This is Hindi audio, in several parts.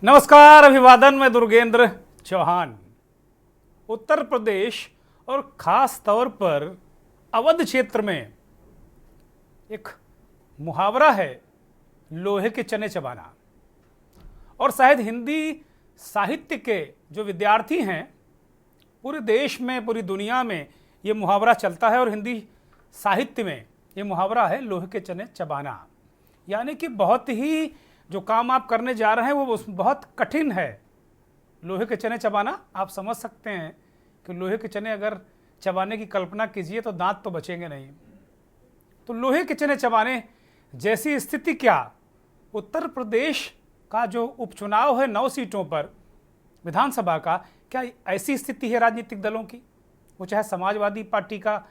नमस्कार, अभिवादन। मैं दुर्गेंद्र चौहान। उत्तर प्रदेश और खास तौर पर अवध क्षेत्र में एक मुहावरा है, लोहे के चने चबाना। और शायद हिंदी साहित्य के जो विद्यार्थी हैं, पूरे देश में, पूरी दुनिया में ये मुहावरा चलता है। और हिंदी साहित्य में ये मुहावरा है, लोहे के चने चबाना। यानी कि बहुत ही जो काम आप करने जा रहे हैं वो बहुत कठिन है। लोहे के चने चबाना, आप समझ सकते हैं कि लोहे के चने अगर चबाने की कल्पना कीजिए तो दांत तो बचेंगे नहीं। तो लोहे के चने चबाने जैसी स्थिति क्या उत्तर प्रदेश का जो उपचुनाव है 9 सीटों पर विधानसभा का, क्या ऐसी स्थिति है राजनीतिक दलों की? वो चाहे समाजवादी पार्टी का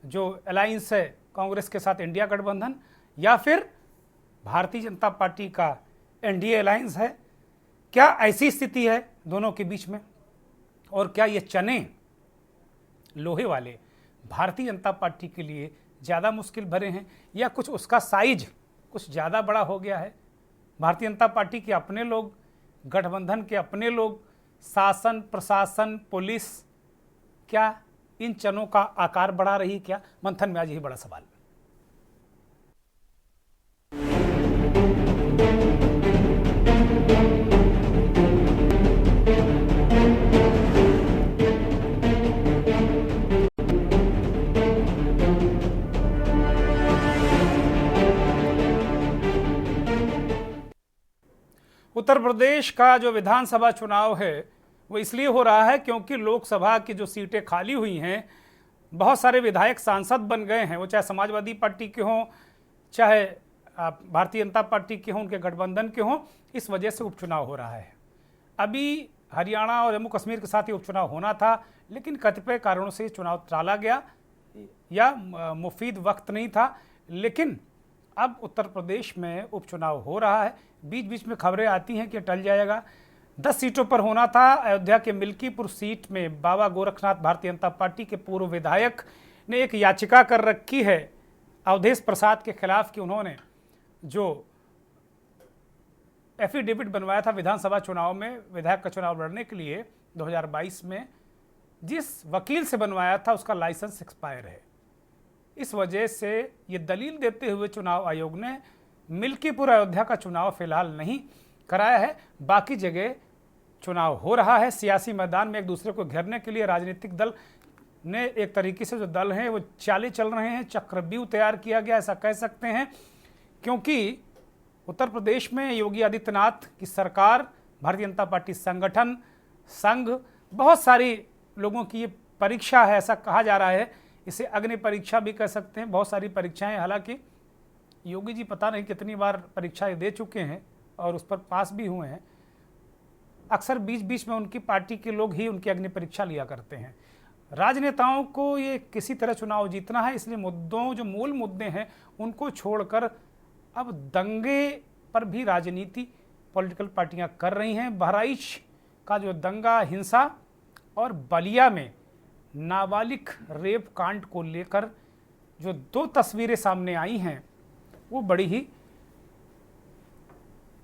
जो अलायंस है कांग्रेस के साथ, इंडिया गठबंधन, या फिर भारतीय जनता पार्टी का एनडीए अलायंस है, क्या ऐसी स्थिति है दोनों के बीच में? और क्या ये चने लोहे वाले भारतीय जनता पार्टी के लिए ज़्यादा मुश्किल भरे हैं, या कुछ उसका साइज कुछ ज़्यादा बड़ा हो गया है? भारतीय जनता पार्टी के अपने लोग, गठबंधन के अपने लोग, शासन प्रशासन पुलिस, क्या इन चनों का आकार बढ़ा रही? क्या मंथन में आज यही बड़ा सवाल। उत्तर प्रदेश का जो विधानसभा चुनाव है वो इसलिए हो रहा है क्योंकि लोकसभा की जो सीटें खाली हुई हैं, बहुत सारे विधायक सांसद बन गए हैं। वो चाहे समाजवादी पार्टी के हों, चाहे भारतीय जनता पार्टी के हों, उनके गठबंधन के हों। इस वजह से उपचुनाव हो रहा है। अभी हरियाणा और जम्मू कश्मीर के साथ ही उपचुनाव होना था, लेकिन कतिपय कारणों से चुनाव टाला गया या मुफीद वक्त नहीं था। लेकिन अब उत्तर प्रदेश में उपचुनाव हो रहा है। बीच बीच में खबरें आती हैं कि टल जाएगा। 10 सीटों पर होना था। अयोध्या के मिल्कीपुर सीट में बाबा गोरखनाथ, भारतीय जनता पार्टी के पूर्व विधायक, ने एक याचिका कर रखी है अवधेश प्रसाद के खिलाफ कि उन्होंने जो एफिडेविट बनवाया था विधानसभा चुनाव में, विधायक का चुनाव लड़ने के लिए 2022 में, जिस वकील से बनवाया था उसका लाइसेंस एक्सपायर है। इस वजह से ये दलील देते हुए चुनाव आयोग ने मिल्कीपुर अयोध्या का चुनाव फिलहाल नहीं कराया है। बाकी जगह चुनाव हो रहा है। सियासी मैदान में एक दूसरे को घेरने के लिए राजनीतिक दल ने एक तरीके से जो दल हैं वो चालें चल रहे हैं, चक्रव्यूह तैयार किया गया, ऐसा कह सकते हैं। क्योंकि उत्तर प्रदेश में योगी आदित्यनाथ की सरकार, भारतीय जनता पार्टी संगठन, संघ, बहुत सारी लोगों की ये परीक्षा है, ऐसा कहा जा रहा है। इसे अग्नि परीक्षा भी कह सकते हैं। बहुत सारी परीक्षाएं, हालांकि योगी जी पता नहीं कितनी बार परीक्षाएं दे चुके हैं और उस पर पास भी हुए हैं। अक्सर बीच बीच में उनकी पार्टी के लोग ही उनकी अग्नि परीक्षा लिया करते हैं। राजनेताओं को ये किसी तरह चुनाव जीतना है, इसलिए मुद्दों, जो मूल मुद्दे हैं उनको छोड़कर अब दंगे पर भी राजनीति पॉलिटिकल पार्टियां कर रही हैं। बहराइच का जो दंगा, हिंसा, और बलिया में नाबालिग रेप कांड को लेकर जो 2 तस्वीरें सामने आई हैं वो बड़ी ही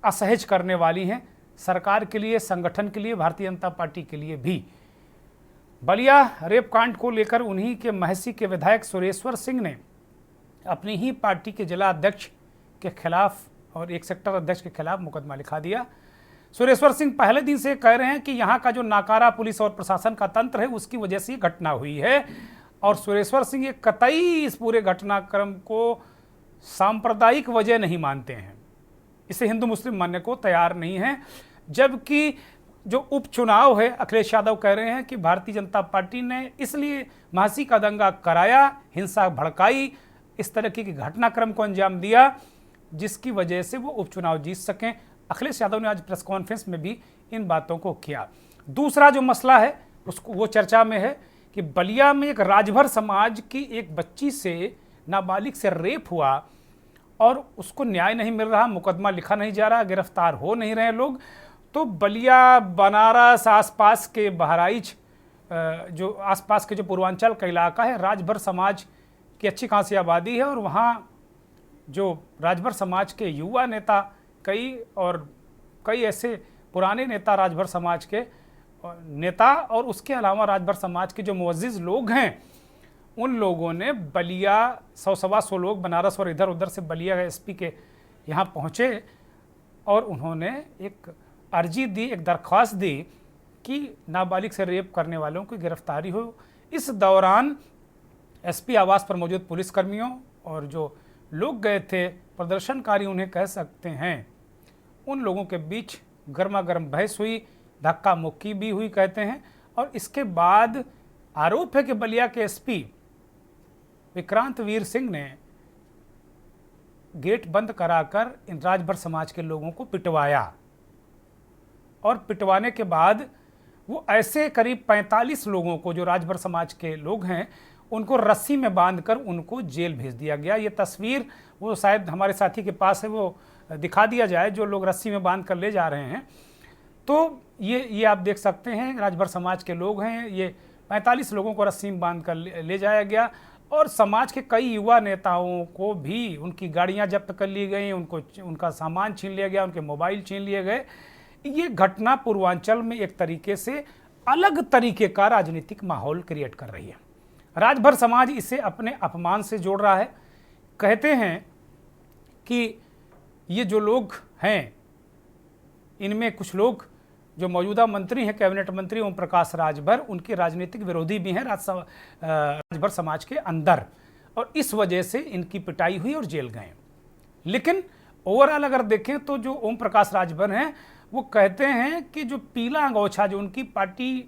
असहज करने वाली हैं, सरकार के लिए, संगठन के लिए, भारतीय जनता पार्टी के लिए भी। बलिया रेप कांड को लेकर उन्हीं के महसी के विधायक सुरेश्वर सिंह ने अपनी ही पार्टी के जिला अध्यक्ष के खिलाफ और एक सेक्टर अध्यक्ष के खिलाफ मुकदमा लिखा दिया। सुरेश्वर सिंह पहले दिन से कह रहे हैं कि यहाँ का जो नाकारा पुलिस और प्रशासन का तंत्र है उसकी वजह से घटना हुई है। और सुरेश्वर सिंह ये कतई इस पूरे घटनाक्रम को सांप्रदायिक वजह नहीं मानते हैं, इसे हिंदू मुस्लिम मानने को तैयार नहीं है। जबकि जो उपचुनाव है, अखिलेश यादव कह रहे हैं कि भारतीय जनता पार्टी ने इसलिए महासी का दंगा कराया, हिंसा भड़काई, इस तरह की घटनाक्रम को अंजाम दिया जिसकी वजह से वो उपचुनाव जीत सकें। अखिलेश यादव ने आज प्रेस कॉन्फ्रेंस में भी इन बातों को किया। दूसरा जो मसला है उसको, वो चर्चा में है कि बलिया में एक राजभर समाज की एक बच्ची से, नाबालिग से रेप हुआ और उसको न्याय नहीं मिल रहा, मुकदमा लिखा नहीं जा रहा, गिरफ्तार हो नहीं रहे लोग। तो बलिया, बनारस, आसपास के बहराइच, जो आसपास के जो पूर्वांचल का इलाका है, राजभर समाज की अच्छी खासी आबादी है। और वहाँ जो राजभर समाज के युवा नेता कई ऐसे पुराने नेता राजभर समाज के नेता और उसके अलावा राजभर समाज के जो मुअज्जिज़ लोग हैं, उन लोगों ने बलिया 100-125 लोग बनारस और इधर उधर से बलिया एसपी के यहाँ पहुँचे और उन्होंने एक अर्जी दी, एक दरख्वास्त दी कि नाबालिग से रेप करने वालों की गिरफ्तारी हो। इस दौरान एसपी आवास पर मौजूद पुलिसकर्मियों और जो लोग गए थे प्रदर्शनकारी, उन्हें कह सकते हैं, उन लोगों के बीच गर्मा गर्म बहस हुई, धक्का मुक्की भी हुई कहते हैं। और इसके बाद आरोप है कि बलिया के एसपी विक्रांत वीर सिंह ने गेट बंद कराकर इन राजभर समाज के लोगों को पिटवाया और पिटवाने के बाद वो ऐसे करीब 45 लोगों को, जो राजभर समाज के लोग हैं, उनको रस्सी में बांधकर उनको जेल भेज दिया गया। ये तस्वीर वो शायद हमारे साथी के पास है, वो दिखा दिया जाए, जो लोग रस्सी में बांध कर ले जा रहे हैं। तो ये आप देख सकते हैं, राजभर समाज के लोग हैं, ये 45 लोगों को रस्सी में बांध कर ले जाया गया और समाज के कई युवा नेताओं को भी उनकी गाड़ियां जब्त कर ली गई, उनका सामान छीन लिया गया, उनके मोबाइल छीन लिए गए। ये घटना पूर्वांचल में एक तरीके से अलग तरीके का राजनीतिक माहौल क्रिएट कर रही है। राजभर समाज इसे अपने अपमान से जोड़ रहा है। कहते हैं कि ये जो लोग हैं, इनमें कुछ लोग जो मौजूदा मंत्री हैं, कैबिनेट मंत्री ओम प्रकाश राजभर, उनके राजनीतिक विरोधी भी हैं राजभर समाज के अंदर, और इस वजह से इनकी पिटाई हुई और जेल गए। लेकिन ओवरऑल अगर देखें तो जो ओम प्रकाश राजभर हैं, वो कहते हैं कि जो पीला अंगोछा, जो उनकी पार्टी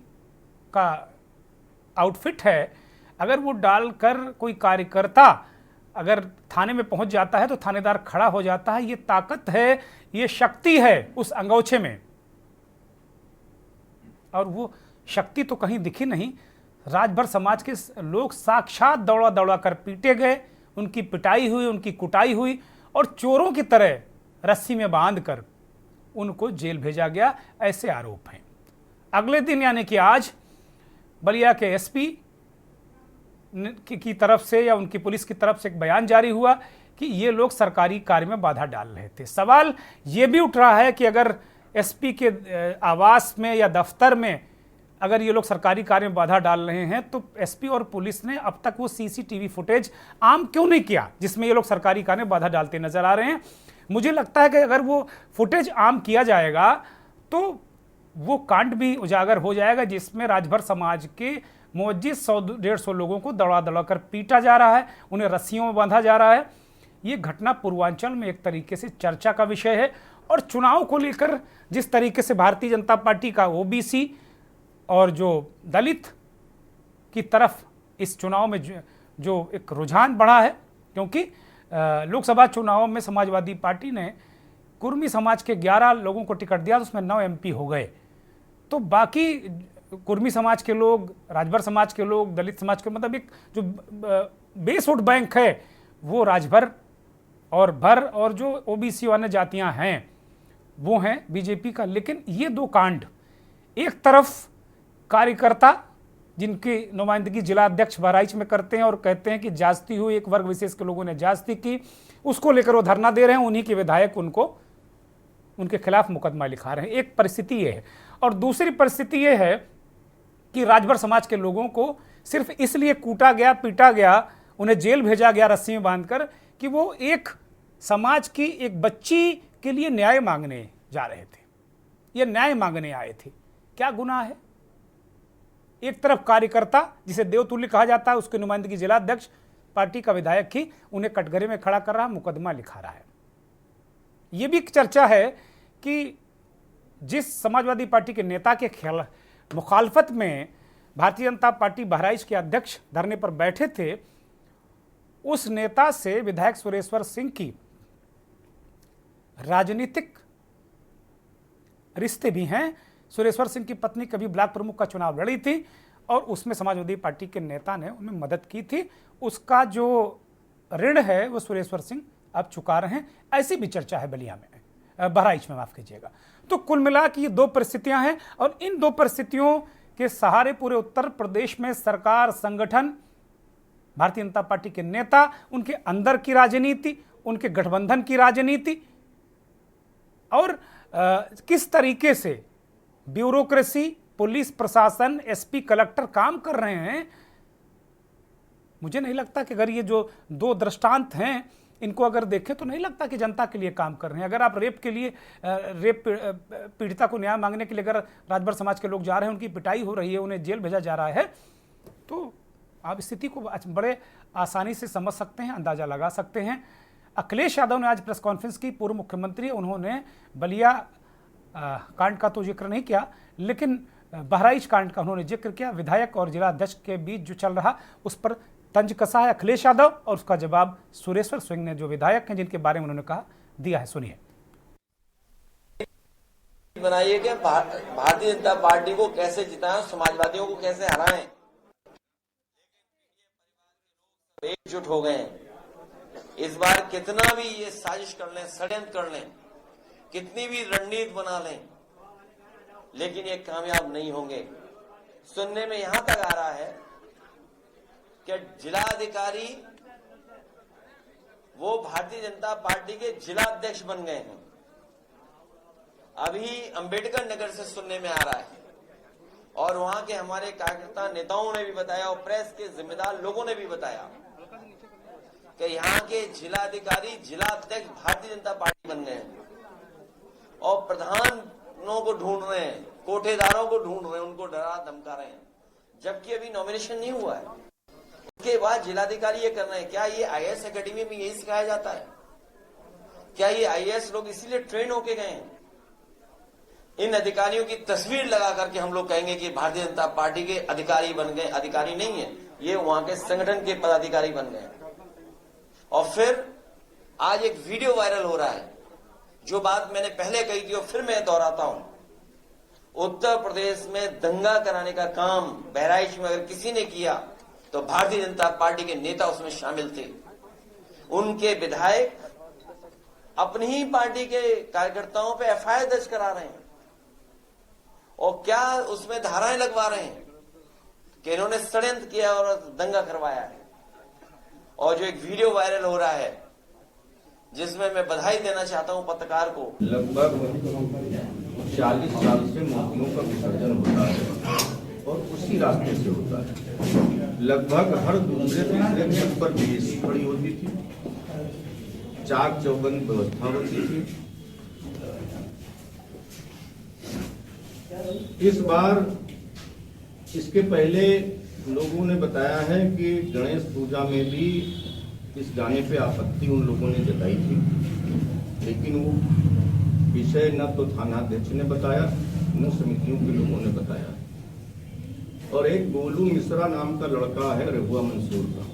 का आउटफिट है, अगर वो डालकर कोई कार्यकर्ता अगर थाने में पहुंच जाता है तो थानेदार खड़ा हो जाता है। ये ताकत है, ये शक्ति है उस अंगोछे में, और वो शक्ति तो कहीं दिखी नहीं। राजभर समाज के लोग साक्षात दौड़ा दौड़ा कर पीटे गए, उनकी पिटाई हुई, उनकी कुटाई हुई और चोरों की तरह रस्सी में बांधकर उनको जेल भेजा गया, ऐसे आरोप हैं। अगले दिन यानी कि आज बलिया के एसपी की तरफ से या उनकी पुलिस की तरफ से एक बयान जारी हुआ कि ये लोग सरकारी कार्य में बाधा डाल रहे थे। सवाल ये भी उठ रहा है कि अगर एसपी के आवास में या दफ्तर में अगर ये लोग सरकारी कार्य में बाधा डाल रहे हैं, तो एसपी और पुलिस ने अब तक वो सीसीटीवी फुटेज आम क्यों नहीं किया जिसमें ये लोग सरकारी कार्य में बाधा डालते नजर आ रहे हैं। मुझे लगता है कि अगर वो फुटेज आम किया जाएगा तो वो कांड भी उजागर हो जाएगा जिसमें राजभर समाज के मुअज्जिज़ 100-150 लोगों को दौड़ा दौड़ा कर पीटा जा रहा है, उन्हें रस्सियों में बांधा जा रहा है। ये घटना पूर्वांचल में एक तरीके से चर्चा का विषय है और चुनाव को लेकर जिस तरीके से भारतीय जनता पार्टी का ओबीसी और जो दलित की तरफ इस चुनाव में जो एक रुझान बढ़ा है, क्योंकि लोकसभा चुनाव में समाजवादी पार्टी ने कुर्मी समाज के 11 लोगों को टिकट दिया तो उसमें 9 एमपी हो गए। तो बाकी कुर्मी समाज के लोग, राजभर समाज के लोग, दलित समाज के, मतलब एक जो बेस वोट बैंक है वो राजभर और भर और जो ओबीसी अन्य जातियां हैं वो हैं बीजेपी का। लेकिन ये दो कांड, एक तरफ कार्यकर्ता जिनकी नुमाइंदगी जिला अध्यक्ष बहराइच में करते हैं और कहते हैं कि जास्ती हुई, एक वर्ग विशेष के लोगों ने जास्ती की, उसको लेकर वो धरना दे रहे हैं, उन्हीं के विधायक उनके खिलाफ मुकदमा लिखा रहे हैं। एक परिस्थिति ये है। और दूसरी परिस्थिति ये है कि राजभर समाज के लोगों को सिर्फ इसलिए कूटा गया, पीटा गया, उन्हें जेल भेजा गया रस्सी में बांधकर कि वो एक समाज की एक बच्ची के लिए न्याय मांगने जा रहे थे, ये न्याय मांगने आए थे। क्या गुनाह है? एक तरफ कार्यकर्ता जिसे देवतुल्य कहा जाता है, उसकी नुमाइंदगी जिला अध्यक्ष पार्टी का विधायक ही उन्हें कटघरे में खड़ा कर रहा, मुकदमा लिखा रहा है। यह भी एक चर्चा है कि जिस समाजवादी पार्टी के नेता के मुखालफत में भारतीय जनता पार्टी बहराइच के अध्यक्ष धरने पर बैठे थे, उस नेता से विधायक सुरेश्वर सिंह की राजनीतिक रिश्ते भी हैं। सुरेश्वर सिंह की पत्नी कभी ब्लॉक प्रमुख का चुनाव लड़ी थी और उसमें समाजवादी पार्टी के नेता ने उन्हें मदद की थी। उसका जो ऋण है वो सुरेश्वर सिंह अब चुका रहे हैं, ऐसी भी चर्चा है बलिया में, बहराइच में, माफ कीजिएगा। तो कुल मिला के ये दो परिस्थितियां हैं और इन दो परिस्थितियों के सहारे पूरे उत्तर प्रदेश में सरकार, संगठन, भारतीय जनता पार्टी के नेता, उनके अंदर की राजनीति, उनके गठबंधन की राजनीति और किस तरीके से ब्यूरोक्रेसी, पुलिस प्रशासन, एसपी, कलेक्टर काम कर रहे हैं, मुझे नहीं लगता कि अगर ये जो दो दृष्टांत हैं इनको अगर देखें तो नहीं लगता कि जनता के लिए काम कर रहे हैं। अगर आप रेप के लिए, रेप पीड़िता को न्याय मांगने के लिए अगर राजभर समाज के लोग जा रहे हैं, उनकी पिटाई हो रही है, उन्हें जेल भेजा जा रहा है, तो आप स्थिति को बड़े आसानी से समझ सकते हैं, अंदाजा लगा सकते हैं। अखिलेश यादव ने आज प्रेस कॉन्फ्रेंस की, पूर्व मुख्यमंत्री, उन्होंने बलिया कांड का तो जिक्र नहीं किया, लेकिन बहराइच कांड का उन्होंने जिक्र किया। विधायक और जिला अध्यक्ष के बीच जो चल रहा उस पर तंज कसा है अखिलेश यादव, और उसका जवाब सुरेश्वर सिंह ने, जो विधायक हैं जिनके बारे में उन्होंने कहा, दिया है। सुनिए। बनाइए कि भारतीय जनता पार्टी को कैसे जिताएं, समाजवादियों को कैसे हराएं। एकजुट हो गए हैं। इस बार कितना भी ये साजिश कर लें, षड्यंत्र कर लें, कितनी भी रणनीति बना लें, लेकिन ये कामयाब नहीं होंगे। सुनने में यहां तक आ रहा है कि जिलाधिकारी वो भारतीय जनता पार्टी के जिला अध्यक्ष बन गए हैं। अभी अंबेडकर नगर से सुनने में आ रहा है, और वहां के हमारे कार्यकर्ता नेताओं ने भी बताया और प्रेस के जिम्मेदार लोगों ने भी बताया कि यहाँ के जिलाधिकारी जिला अध्यक्ष भारतीय जनता पार्टी बन गए हैं, और प्रधानों को ढूंढ रहे हैं, कोठेदारों को ढूंढ रहे हैं, उनको डरा धमका रहे हैं, जबकि अभी नॉमिनेशन नहीं हुआ है। उसके बाद जिलाधिकारी ये कर रहे हैं। क्या ये आईएएस एकेडमी में यही सिखाया जाता है? क्या ये आईएएस लोग इसीलिए ट्रेन होके गए हैं? इन अधिकारियों की तस्वीर लगा करके हम लोग कहेंगे कि भारतीय जनता पार्टी के अधिकारी बन गए। अधिकारी नहीं है, ये वहां के संगठन के पदाधिकारी बन गए। और फिर आज एक वीडियो वायरल हो रहा है, जो बात मैंने पहले कही थी और फिर मैं दोहराता हूं। उत्तर प्रदेश में दंगा कराने का काम बहराइच में अगर किसी ने किया तो भारतीय जनता पार्टी के नेता उसमें शामिल थे। उनके विधायक अपनी ही पार्टी के कार्यकर्ताओं पे एफआईआर दर्ज करा रहे हैं, और क्या उसमें धाराएं लगवा रहे हैं कि इन्होंने षड्यंत्र किया और दंगा करवाया है। और जो एक वीडियो वायरल हो रहा है, जिसमें मैं बधाई देना चाहता हूं पत्रकार को। लगभग 40 साल से मूर्तियों का विसर्जन होता है और उसी रास्ते से होता है। लगभग हर दूसरे तीसरे दिन पर बीएससी खड़ी होती थी, चाक चौबंद व्यवस्था होती थी। इस बार इसके पहले लोगों ने बताया है कि गणेश पूजा में भी इस गाने पे आपत्ति उन लोगों ने जताई थी, लेकिन वो विषय न तो थानाध्यक्ष ने बताया न समितियों के लोगों ने बताया। और एक गोलू मिश्रा नाम का लड़का है रघुआ मंसूर का,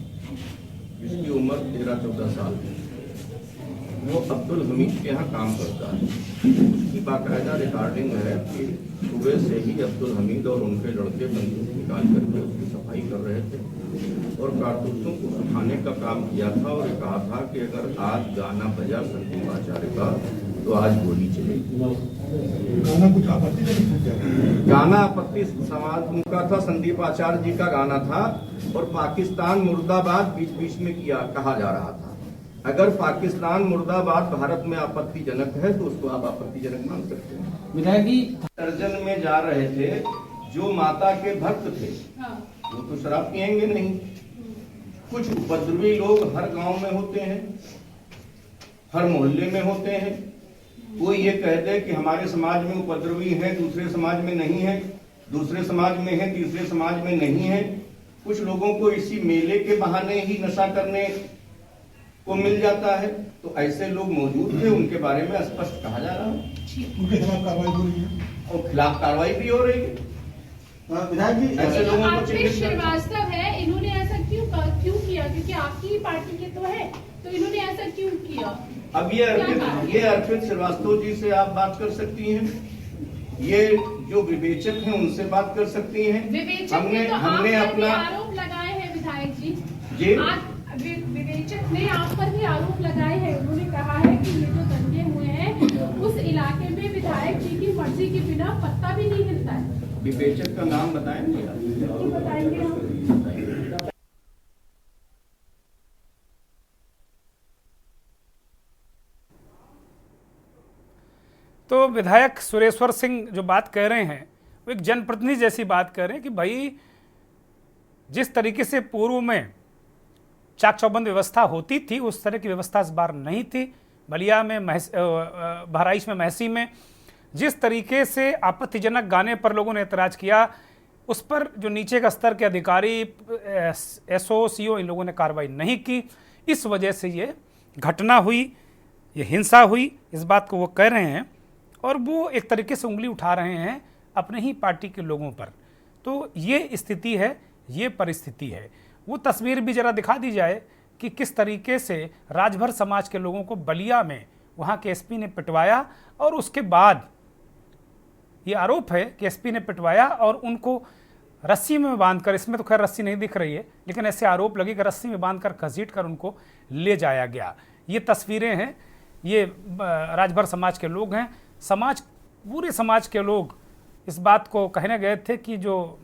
जिसकी उम्र 13-14 साल है, वो अब्दुल हमीद के यहाँ काम करता है। उसकी बाकायदा रिकॉर्डिंग है कि सुबह से ही अब्दुल हमीद और उनके लड़के बंदूक निकाल करके उसकी सफाई कर रहे थे और कारतूसों को सुखाने का काम किया था, और कहा था कि अगर आज गाना बजा संदीप आचार्य का तो आज गोली चलेगी। गाना कुछ आपत्ति, गाना आपत्ति समाज उनका था, संदीप आचार्य जी का गाना था, और पाकिस्तान मुर्दाबाद बीच बीच में कहा जा रहा था। अगर पाकिस्तान मुर्दाबाद भारत में आपत्तिजनक है तो उसको आप आपत्तिजनक मान सकते हैं। विधायक जी दर्जन में जा रहे थे, जो माता के भक्त थे वो तो शराब पिएंगे नहीं। कुछ उपद्रवी लोग हर गांव में होते हैं, हर मोहल्ले में होते हैं। कोई ये कह दे कि हमारे समाज में उपद्रवी है, दूसरे समाज में नहीं है, दूसरे समाज में है, तीसरे समाज में नहीं है। कुछ लोगों को इसी मेले के बहाने ही नशा करने को मिल जाता है, तो ऐसे लोग मौजूद थे, उनके बारे में स्पष्ट कहा जा रहा है। उनके खिलाफ कार्रवाई हो रही है और खिलाफ कार्रवाई भी हो रही है। विधायक जी, ऐसे लोगों को चिन्हित श्रीवास्तव है, इन्होंने ऐसा क्यों किया? क्योंकि आपकी ही पार्टी के तो है, तो इन्होंने ऐसा क्यों किया? अब ये अर्पित श्रीवास्तव जी से आप बात कर सकती हैं, ये जो विवेचक हैं उनसे बात कर सकती हैं। विवेचक हमने अपना आरोप लगाए हैं विधायक जी। विवेचक ने आप पर भी आरोप लगाए हैं। उन्होंने कहा है कि ये जो दंगे हुए हैं उस इलाके में विधायक जी की मर्जी के बिना पत्ता भी नहीं हिलता है। विवेचक का नाम बताएंगे? बताएंगे हम। तो विधायक सुरेश्वर सिंह जो बात कह रहे हैं वो एक जनप्रतिनिधि जैसी बात कह रहे हैं कि भाई जिस तरीके से पूर्व में चाक चौबंद व्यवस्था होती थी उस तरह की व्यवस्था इस बार नहीं थी। बलिया में बहराइच में महसी में जिस तरीके से आपत्तिजनक गाने पर लोगों ने एतराज़ किया उस पर जो नीचे का स्तर के अधिकारी एसओ सीओ इन लोगों ने कार्रवाई नहीं की, इस वजह से ये घटना हुई, ये हिंसा हुई, इस बात को वो कह रहे हैं और वो एक तरीके से उंगली उठा रहे हैं अपने ही पार्टी के लोगों पर। तो ये स्थिति है, ये परिस्थिति है। वो तस्वीर भी जरा दिखा दी जाए कि किस तरीके से राजभर समाज के लोगों को बलिया में वहाँ के एसपी ने पिटवाया और उसके बाद ये आरोप है कि एसपी ने पिटवाया और उनको रस्सी में बांधकर, इसमें तो खैर रस्सी नहीं दिख रही है लेकिन ऐसे आरोप लगे कि रस्सी में बांधकर घसीट कर उनको ले जाया गया। ये तस्वीरें हैं, ये राजभर समाज के लोग हैं। पूरे समाज के लोग इस बात को कहने गए थे कि जो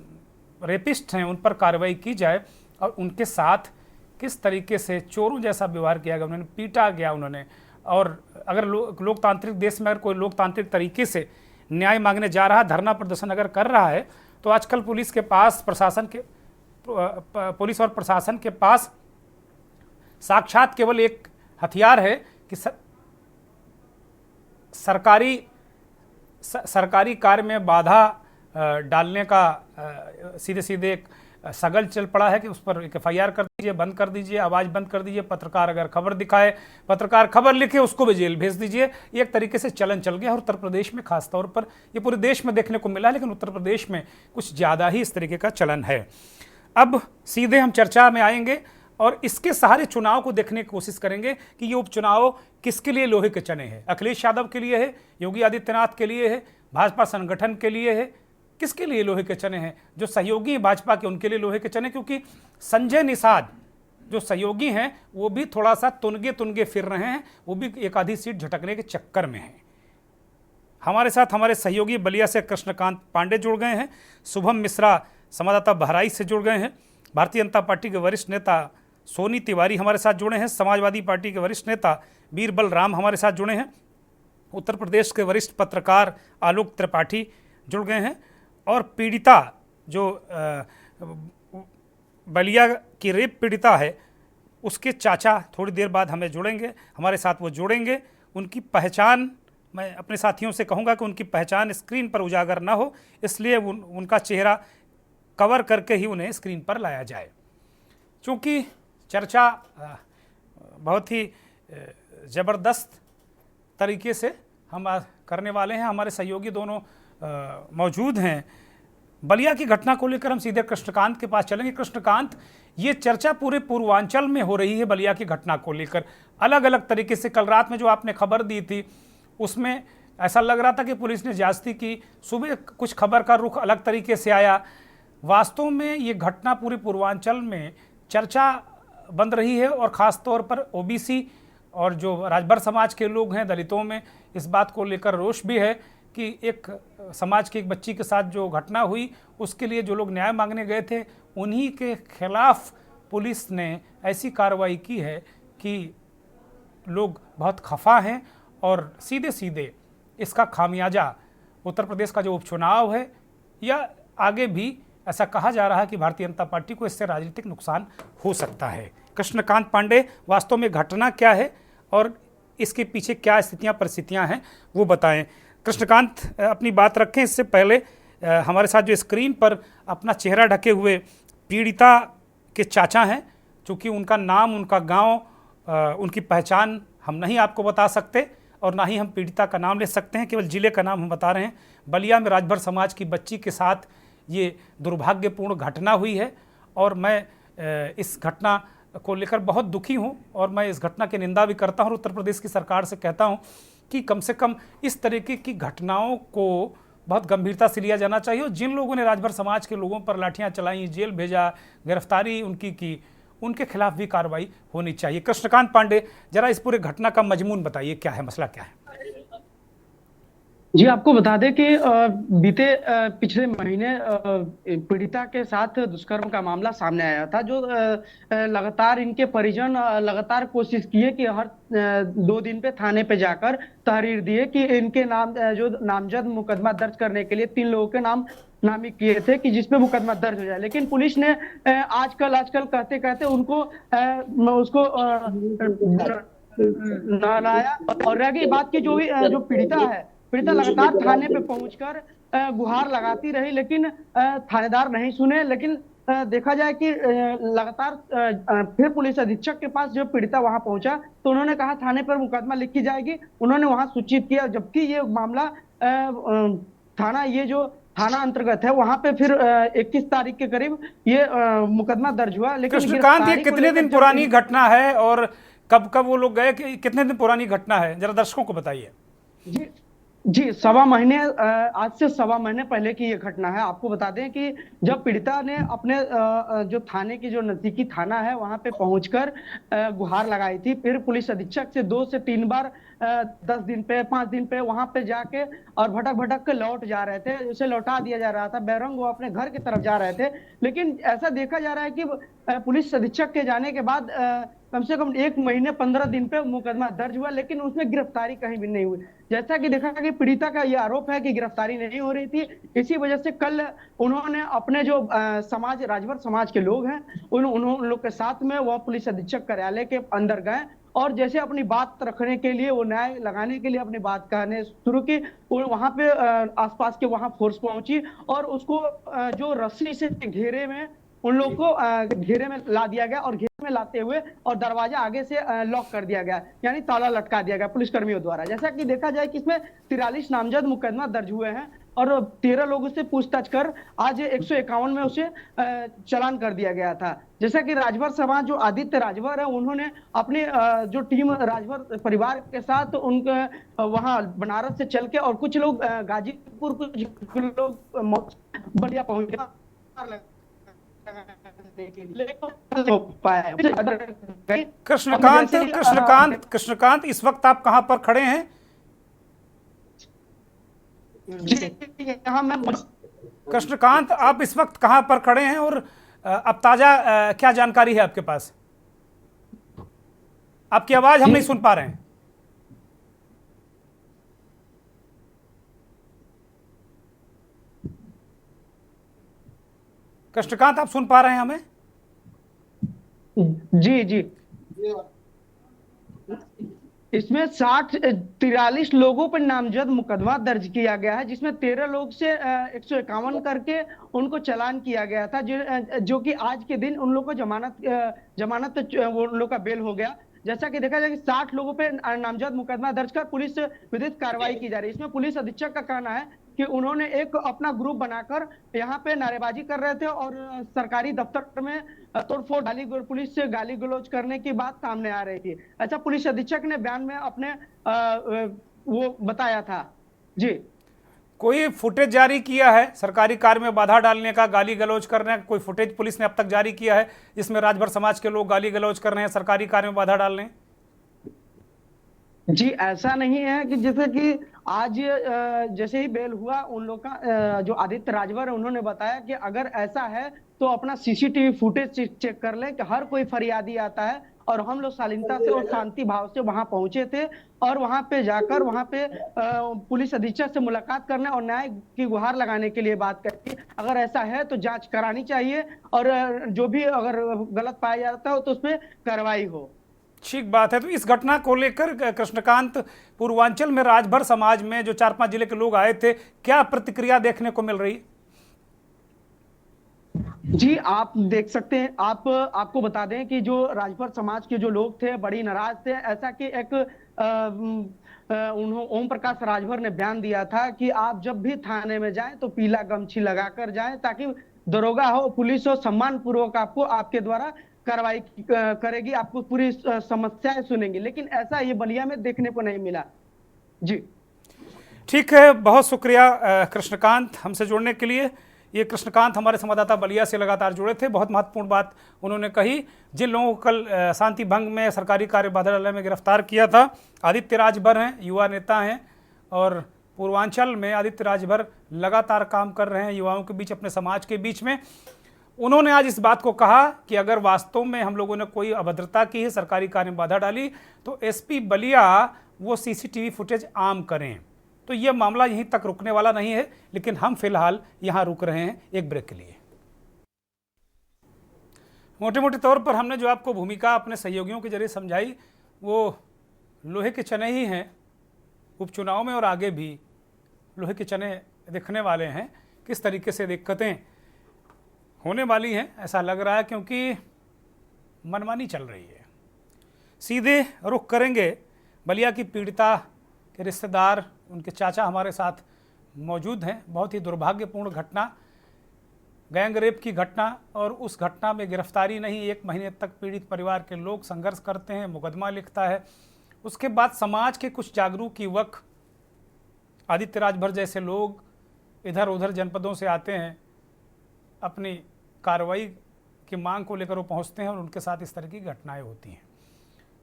रेपिस्ट हैं उन पर कार्रवाई की जाए और उनके साथ किस तरीके से चोरों जैसा व्यवहार किया गया, उन्होंने पीटा गया उन्होंने। और अगर लोकतांत्रिक देश में अगर कोई लोकतांत्रिक तरीके से न्याय मांगने जा रहा, धरना प्रदर्शन अगर कर रहा है तो आजकल पुलिस और प्रशासन के पास साक्षात केवल एक हथियार है कि सरकारी कार्य में बाधा डालने का सीधे सीधे एक सगल चल पड़ा है कि उस पर एक FIR कर दीजिए, बंद कर दीजिए, आवाज़ बंद कर दीजिए। पत्रकार अगर खबर दिखाए, पत्रकार खबर लिखे, उसको भी जेल भेज दीजिए। ये एक तरीके से चलन चल गया और उत्तर प्रदेश में खासतौर पर, ये पूरे देश में देखने को मिला लेकिन उत्तर प्रदेश में कुछ ज़्यादा ही इस तरीके का चलन है। अब सीधे हम चर्चा में आएंगे और इसके सारे चुनाव को देखने की कोशिश करेंगे कि ये उपचुनाव किसके लिए लोहे के चने हैं। अखिलेश यादव के लिए है, योगी आदित्यनाथ के लिए है, भाजपा संगठन के लिए है, किसके लिए लोहे के चने हैं? जो सहयोगी हैं भाजपा के उनके लिए लोहे के चने, क्योंकि संजय निषाद जो सहयोगी हैं वो भी थोड़ा सा तुनगे फिर रहे हैं, वो भी एक आधी सीट झटकने के चक्कर में हैं। हमारे साथ हमारे सहयोगी बलिया से कृष्णकांत पांडे जुड़ गए हैं, शुभम मिश्रा संवाददाता बहराइच से जुड़ गए हैं, भारतीय जनता पार्टी के वरिष्ठ नेता सोनी तिवारी हमारे साथ जुड़े हैं, समाजवादी पार्टी के वरिष्ठ नेता बीरबल राम हमारे साथ जुड़े हैं, उत्तर प्रदेश के वरिष्ठ पत्रकार आलोक त्रिपाठी जुड़ गए हैं और पीड़िता जो बलिया की रेप पीड़िता है उसके चाचा थोड़ी देर बाद हमें जुड़ेंगे, हमारे साथ वो जुड़ेंगे। उनकी पहचान, मैं अपने साथियों से कहूँगा कि उनकी पहचान स्क्रीन पर उजागर ना हो, इसलिए उनका चेहरा कवर करके ही उन्हें स्क्रीन पर लाया जाए। चूँकि चर्चा बहुत ही ज़बरदस्त तरीके से हम करने वाले हैं, हमारे सहयोगी दोनों मौजूद हैं। बलिया की घटना को लेकर हम सीधे कृष्णकांत के पास चलेंगे। कृष्णकांत, ये चर्चा पूरे पूर्वांचल में हो रही है बलिया की घटना को लेकर, अलग अलग तरीके से। कल रात में जो आपने खबर दी थी उसमें ऐसा लग रहा था कि पुलिस ने ज्यादती की, सुबह कुछ खबर का रुख अलग तरीके से आया। वास्तव में ये घटना पूरे पूर्वांचल में चर्चा बन रही है और ख़ास तौर पर OBC और जो राजभर समाज के लोग हैं, दलितों में इस बात को लेकर रोष भी है कि एक समाज की एक बच्ची के साथ जो घटना हुई उसके लिए जो लोग न्याय मांगने गए थे उन्हीं के खिलाफ पुलिस ने ऐसी कार्रवाई की है कि लोग बहुत खफा हैं और सीधे सीधे इसका खामियाजा उत्तर प्रदेश का जो उपचुनाव है या आगे भी ऐसा कहा जा रहा है कि भारतीय जनता पार्टी को इससे राजनीतिक नुकसान हो सकता है। कृष्णकांत पांडे, वास्तव में घटना क्या है और इसके पीछे क्या स्थितियां परिस्थितियां हैं वो बताएं। कृष्णकांत, अपनी बात रखें। इससे पहले हमारे साथ जो स्क्रीन पर अपना चेहरा ढके हुए पीड़िता के चाचा हैं, चूँकि उनका नाम, उनका गांव, उनकी पहचान हम नहीं आपको बता सकते और ना ही हम पीड़िता का नाम ले सकते हैं, केवल ज़िले का नाम हम बता रहे हैं। बलिया में राजभर समाज की बच्ची के साथ ये दुर्भाग्यपूर्ण घटना हुई है और मैं इस घटना को लेकर बहुत दुखी हूँ और मैं इस घटना की निंदा भी करता हूँ और उत्तर प्रदेश की सरकार से कहता हूँ कि कम से कम इस तरीके की घटनाओं को बहुत गंभीरता से लिया जाना चाहिए। और जिन लोगों ने राजभर समाज के लोगों पर लाठियां चलाई, जेल भेजा, गिरफ्तारी उनकी की, उनके खिलाफ भी कार्रवाई होनी चाहिए। कृष्णकांत पांडे, जरा इस पूरे घटना का मजमून बताइए, क्या है, मसला क्या है? जी, आपको बता दें कि बीते पिछले महीने पीड़िता के साथ दुष्कर्म का मामला सामने आया था, जो लगातार इनके परिजन लगातार कोशिश किए कि हर 2 दिन पे थाने पे जाकर तहरीर दिए कि इनके नाम जो नामजद मुकदमा दर्ज करने के लिए 3 लोगों के नाम नामित किए थे कि जिसपे मुकदमा दर्ज हो जाए, लेकिन पुलिस ने आजकल आजकल कहते कहते उनको उसको नहलाया। और रह गई बात की, जो पीड़िता लगातार थाने पे पहुंचकर गुहार लगाती रही, लेकिन थानेदार नहीं सुने। लेकिन देखा जाए कि लगातार फिर पुलिस अधीक्षक के पास जब पीड़िता वहां पहुंचा तो उन्होंने कहा थाने पर मुकदमा लिखी जाएगी, उन्होंने वहां सूचित किया, जबकि ये मामला थाना अंतर्गत है, वहां पे फिर 21 तारीख के करीब ये मुकदमा दर्ज हुआ। लेकिन कृष्णकांत, ये कितने दिन पुरानी घटना है और कब कब वो लोग गए, कितने दिन पुरानी घटना है, जरा दर्शकों को बताइए। जी जी, आज से 1.25 महीने पहले की ये घटना है। आपको बता दें कि जब पीड़िता ने अपने जो थाने की जो नजदीकी थाना है वहां पे पहुंचकर गुहार लगाई थी, फिर पुलिस अधीक्षक से 2 से 3 बार 10 दिन पे 5 दिन पे वहां पे जाके और भटक भटक के लौट जा रहे थे, उसे लौटा दिया जा रहा था, बैरंग वो अपने घर की तरफ जा रहे थे। लेकिन ऐसा देखा जा रहा है कि पुलिस अधीक्षक के जाने के बाद कम से कम 1 महीने 15 दिन पे मुकदमा दर्ज हुआ, लेकिन उसमें गिरफ्तारी कहीं भी नहीं हुई। जैसा कि देखा कि पीड़िता का यह आरोप है कि गिरफ्तारी नहीं हो रही थी, इसी वजह से कल उन्होंने अपने जो राजभर समाज के लोग हैं उन लोग के साथ में वह पुलिस अधीक्षक कार्यालय के अंदर गए और जैसे अपनी बात रखने के लिए, वो न्याय लगाने के लिए अपनी बात कहने शुरू की। वहां पे आसपास के वहां फोर्स पहुंची और उसको जो रस्सी से घेरे में उन लोग को घेरे में ला दिया गया और घेरे में लाते हुए और दरवाजा आगे से लॉक कर दिया गया, यानी ताला लटका दिया गया पुलिसकर्मियों द्वारा। जैसा कि देखा जाए कि इसमें 43 नामजद मुकदमा दर्ज हुए हैं और 13 लोगों से पूछताछ कर आज 151 में उसे चालान कर दिया गया था। जैसा कि राजभर समाज जो आदित्य राजभर है, उन्होंने अपनी जो टीम राजभर परिवार के साथ उनके वहां बनारस से चल के और कुछ लोग गाजीपुर, कुछ लोग बलिया पहुंचे। कृष्णकांत, इस वक्त आप कहां पर खड़े हैं? कृष्णकांत, आप इस वक्त कहां पर खड़े हैं और अब ताजा क्या जानकारी है आपके पास? आपकी आवाज हम नहीं सुन पा रहे हैं। कृष्णकांत, आप सुन पा रहे हैं हमें? जी जी, इसमें 43 लोगों पर नामजद मुकदमा दर्ज किया गया है, जिसमें 13 लोग से 151 करके उनको चालान किया गया था, जो कि आज के दिन उन लोगों को जमानत वो उन लोग का बेल हो गया। जैसा कि देखा जाए कि 60 लोगों पे नामजद मुकदमा दर्ज कर पुलिस विधिक कार्रवाई की जा रही है। इसमें पुलिस अधीक्षक का कहना है कि उन्होंने एक अपना ग्रुप बनाकर यहाँ पे नारेबाजी कर रहे थे और सरकारी दफ्तर में तोड़फोड़, पुलिस से गाली गलौज करने की बात सामने आ रही थी। ऐसा पुलिस अधीक्षक ने बयान में अपने वो बताया था। जी, कोई फुटेज जारी किया है सरकारी कार्य में बाधा डालने का, गाली गलौज करने का? कोई फुटेज पुलिस ने अब तक जारी किया है जिसमें राजभर समाज के लोग गाली गलौज कर रहे हैं, सरकारी कार्य में बाधा डाल रहे हैं? जी, ऐसा नहीं है कि जैसे कि आज जैसे ही बेल हुआ उन लोग का जो आदित्य राजभर है उन्होंने बताया कि अगर ऐसा है तो अपना सीसीटीवी फुटेज चेक कर ले कि हर कोई फरियादी आता है और हम लोग शालीनता से और शांति भाव से वहां पहुंचे थे और वहां पे जाकर वहां पे पुलिस अधीक्षक से मुलाकात करने और न्याय की गुहार लगाने के लिए बात करी। अगर ऐसा है तो जांच करानी चाहिए और जो भी अगर गलत पाया जाता हो तो उस पर कार्रवाई हो। ठीक बात है। तो इस घटना को लेकर कृष्णकांत, पूर्वांचल में राजभर समाज में जो 4-5 जिले के लोग आए थे, क्या प्रतिक्रिया देखने को मिल रही? जी, आप देख सकते हैं, आपको बता दें कि जो राजभर समाज के जो लोग थे बड़ी नाराज थे। ऐसा कि एक ओम प्रकाश राजभर ने बयान दिया था कि आप जब भी थाने में जाएं तो पीला गमछी लगाकर जाएं ताकि दरोगा हो, पुलिस हो, सम्मान पूर्वक आपको आपके द्वारा कार्रवाई करेगी, आपको पूरी समस्याएं सुनेंगी। लेकिन ऐसा ये बलिया में देखने को नहीं मिला। जी ठीक है, बहुत शुक्रिया कृष्णकांत हमसे जुड़ने के लिए। ये कृष्णकांत हमारे संवाददाता बलिया से लगातार जुड़े थे। बहुत महत्वपूर्ण बात उन्होंने कही। जिन लोगों को कल शांति भंग में सरकारी कार्य बाधा डालने में गिरफ्तार किया था, आदित्य राजभर हैं, युवा नेता हैं और पूर्वांचल में आदित्य राजभर लगातार काम कर रहे हैं युवाओं के बीच, अपने समाज के बीच में। उन्होंने आज इस बात को कहा कि अगर वास्तव में हम लोगों ने कोई अभद्रता की है, सरकारी कार्य में बाधा डाली, तो एसपी बलिया वो सीसीटीवी फुटेज आम करें। तो ये मामला यहीं तक रुकने वाला नहीं है, लेकिन हम फिलहाल यहाँ रुक रहे हैं एक ब्रेक के लिए। मोटे मोटे तौर पर हमने जो आपको भूमिका अपने सहयोगियों के जरिए समझाई वो लोहे के चने ही हैं। उपचुनाव में और आगे भी लोहे के चने दिखने वाले हैं। किस तरीके से दिक्कतें होने वाली हैं ऐसा लग रहा है, क्योंकि मनमानी चल रही है। सीधे रुख करेंगे बलिया की पीड़िता के रिश्तेदार, उनके चाचा हमारे साथ मौजूद हैं। बहुत ही दुर्भाग्यपूर्ण घटना, गैंग रेप की घटना, और उस घटना में गिरफ्तारी नहीं, 1 महीने तक पीड़ित परिवार के लोग संघर्ष करते हैं, मुकदमा लिखता है। उसके बाद समाज के कुछ जागरूक युवक, आदित्य राजभर जैसे लोग इधर उधर जनपदों से आते हैं, अपनी कार्रवाई की मांग को लेकर वो पहुंचते हैं और उनके साथ इस तरह की घटनाएं होती हैं।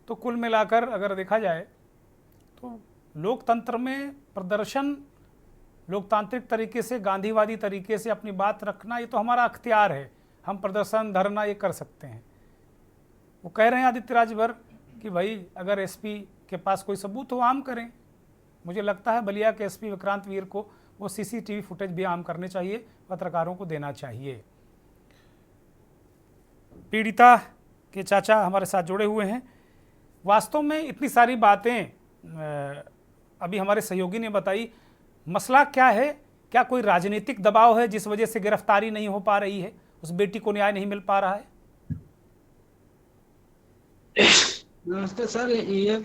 तो कुल मिलाकर अगर देखा जाए तो लोकतंत्र में प्रदर्शन, लोकतांत्रिक तरीके से, गांधीवादी तरीके से अपनी बात रखना, ये तो हमारा अख्तियार है। हम प्रदर्शन, धरना ये कर सकते हैं। वो कह रहे हैं आदित्य राजभर कि भाई अगर एसपी के पास कोई सबूत हो आम करें। मुझे लगता है बलिया के एसपी विक्रांत वीर को वो सीसीटीवी फुटेज भी आम करने चाहिए, पत्रकारों को देना चाहिए। पीड़िता के चाचा हमारे साथ जुड़े हुए हैं। वास्तव में इतनी सारी बातें अभी हमारे सहयोगी ने बताई। मसला क्या है? क्या कोई राजनीतिक दबाव है जिस वजह से गिरफ्तारी नहीं हो पा रही है, उस बेटी को न्याय नहीं मिल पा रहा है? नमस्ते सर, ये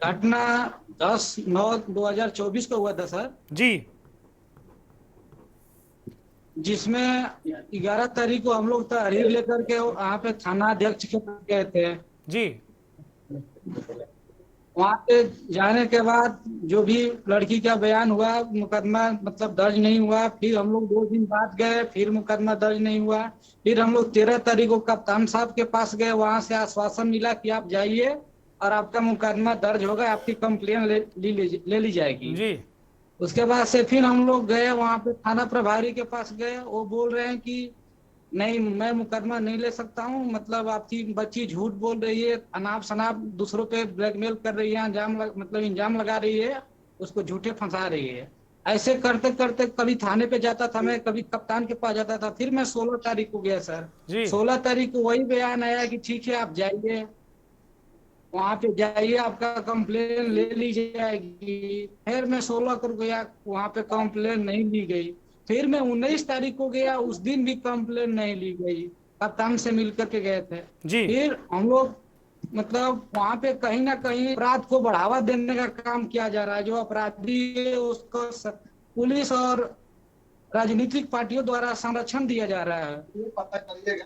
घटना 10/9/2024 को हुआ था सर जी, जिसमें 11 तारीख को हम लोग तहरीर लेकर के वहाँ पे थाना अध्यक्ष के पास गए थे जी। वहाँ पे जाने के बाद जो भी लड़की का बयान हुआ, मुकदमा मतलब दर्ज नहीं हुआ। फिर हम लोग 2 दिन बाद गए, फिर मुकदमा दर्ज नहीं हुआ। फिर हम लोग 13 तारीख को कप्तान साहब के पास गए, वहां से आश्वासन मिला कि आप जाइए और आपका मुकदमा दर्ज होगा, आपकी कंप्लेन ले ली जाएगी जी। उसके बाद से फिर हम लोग गए वहां पे, थाना प्रभारी के पास गए। वो बोल रहे हैं कि नहीं, मैं मुकदमा नहीं ले सकता हूँ, मतलब आपकी बच्ची झूठ बोल रही है, अनाप शनाप दूसरों पे ब्लैकमेल कर रही है, इंजाम लगा रही है, उसको झूठे फंसा रही है। ऐसे करते करते कभी थाने पे जाता था मैं, कभी कप्तान के पास जाता था। फिर मैं 16 तारीख को गया सर। 16 तारीख को वही बयान आया कि ठीक है आप जाइए, वहां पे जाइए, आपका कंप्लेन ले ली जाएगी। फिर मैं 16 को गया, वहां पे कंप्लेन नहीं ली गई। फिर मैं 19 तारीख को गया, उस दिन भी कंप्लेन नहीं ली गई। कप्तान से मिलकर के गए थे जी। फिर हम लोग मतलब वहां पे कहीं ना कहीं अपराध को बढ़ावा देने का काम किया जा रहा है। जो अपराधी है उसको पुलिस और राजनीतिक पार्टियों द्वारा संरक्षण दिया जा रहा है। ये पता चलिएगा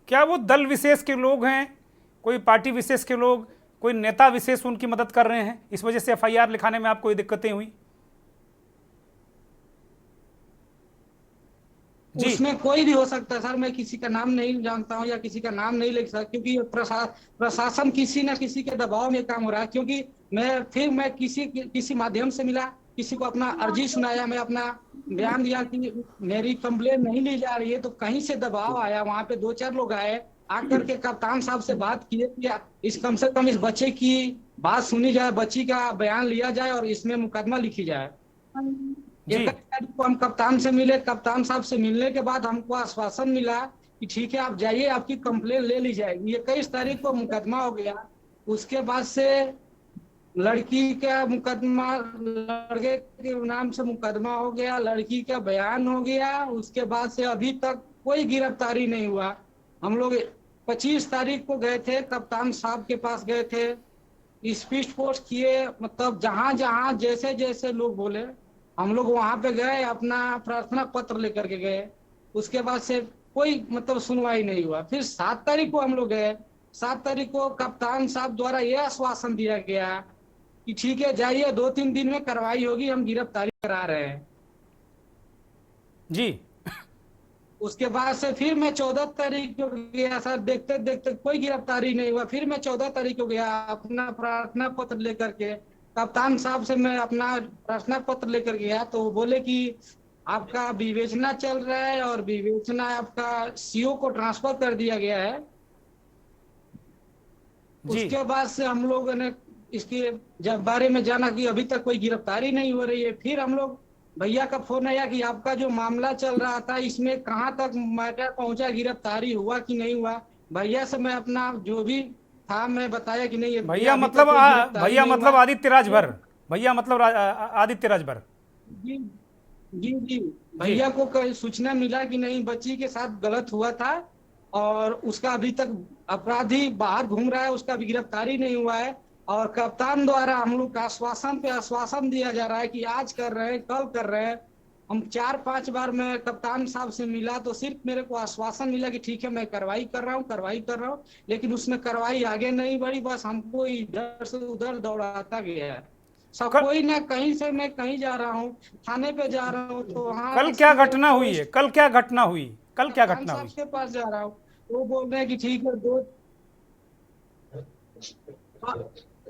क्या वो दल विशेष के लोग हैं, कोई पार्टी विशेष के लोग, कोई नेता विशेष उनकी मदद कर रहे हैं, इस वजह से एफआईआर लिखाने में आपको दिक्कतें हुई? उसमें कोई भी हो सकता है सर, मैं किसी का नाम नहीं जानता हूँ या किसी का नाम नहीं लिख सकता, क्योंकि प्रशासन किसी न किसी के दबाव में काम हो रहा है। क्योंकि मैं किसी माध्यम से मिला, किसी को अपना अर्जी सुनाया, मैं अपना बयान दिया कि मेरी कंप्लेन नहीं ली जा रही है, तो कहीं से दबाव आया। वहां पे 2-4 लोग आए, आकर के कप्तान साहब से बात किए कि कम से कम इस बच्चे की बात सुनी जाए, बच्ची का बयान लिया जाए और इसमें मुकदमा लिखी जाए। 1 तारीख को हम कप्तान से मिले। कप्तान साहब से मिलने के बाद हमको आश्वासन मिला कि ठीक है आप जाइए, आपकी कंप्लेन ले ली जाएगी। 21 तारीख को मुकदमा हो गया। उसके बाद से लड़की का मुकदमा, लड़के के नाम से मुकदमा हो गया, लड़की का बयान हो गया। उसके बाद से अभी तक कोई गिरफ्तारी नहीं हुआ। हम लोग 25 तारीख को गए थे, कप्तान साहब के पास गए थे, स्पीड पोस्ट किए, मतलब जहां जहां जैसे जैसे लोग बोले हम लोग वहां पे गए, अपना प्रार्थना पत्र लेकर के गए। उसके बाद से कोई मतलब सुनवाई नहीं हुआ। फिर 7 तारीख को हम लोग गए। 7 तारीख को कप्तान साहब द्वारा यह आश्वासन दिया गया कि ठीक है जाइए, 2-3 दिन में कार्रवाई होगी, हम गिरफ्तारी करा रहे हैं जी। उसके बाद से फिर मैं 14 तारीख को गया सर, देखते देखते कोई गिरफ्तारी नहीं हुआ। फिर मैं 14 तारीख को गया अपना प्रार्थना पत्र लेकर के। कप्तान साहब से मैं अपना प्रश्न पत्र लेकर गया तो वो बोले कि आपका विवेचना चल रहा है और विवेचना आपका सीओ को ट्रांसफर कर दिया गया है। जी उसके बाद से हम लोगों ने इसके जब बारे में जाना कि अभी तक कोई गिरफ्तारी नहीं हो रही है। फिर हम लोग भैया का फोन आया कि आपका जो मामला चल रहा था इसमें कहाँ तक मैटर पहुंचा, गिरफ्तारी हुआ कि नहीं हुआ। भैया से मैं अपना जो भी था मैं बताया कि नहीं भैया अभी तक मतलब कोई गिरफ्तारी भैया नहीं मतलब हुआ। आदित्य राजभर, भैया मतलब आदित्य राजभर। जी जी भैया को कोई सूचना मिला कि नहीं बच्ची के साथ गलत हुआ था और उसका अभी तक अपराधी बाहर घूम रहा है, उसका भी गिरफ्तारी नहीं हुआ है। और कप्तान द्वारा हम लोग का आश्वासन पे आश्वासन दिया जा रहा है कि आज कर रहे हैं, कल कर रहे हैं। हम 4-5 बार मैं कप्तान साहब से मिला तो सिर्फ मेरे को आश्वासन मिला कि ठीक है मैं कार्रवाई कर रहा हूँ, लेकिन उसमें कार्रवाई आगे नहीं बढ़ी। बस हमको इधर से उधर दौड़ाता गया है। सब कोई ना कहीं से मैं कहीं जा रहा हूँ, थाने पे जा रहा हूँ तो वहाँ कल क्या घटना हुई है? कल क्या घटना हुई? कल क्या कप्तान घटना साहब हुई? के पास जा रहा हूँ, वो बोल रहे हैं कि ठीक है दो।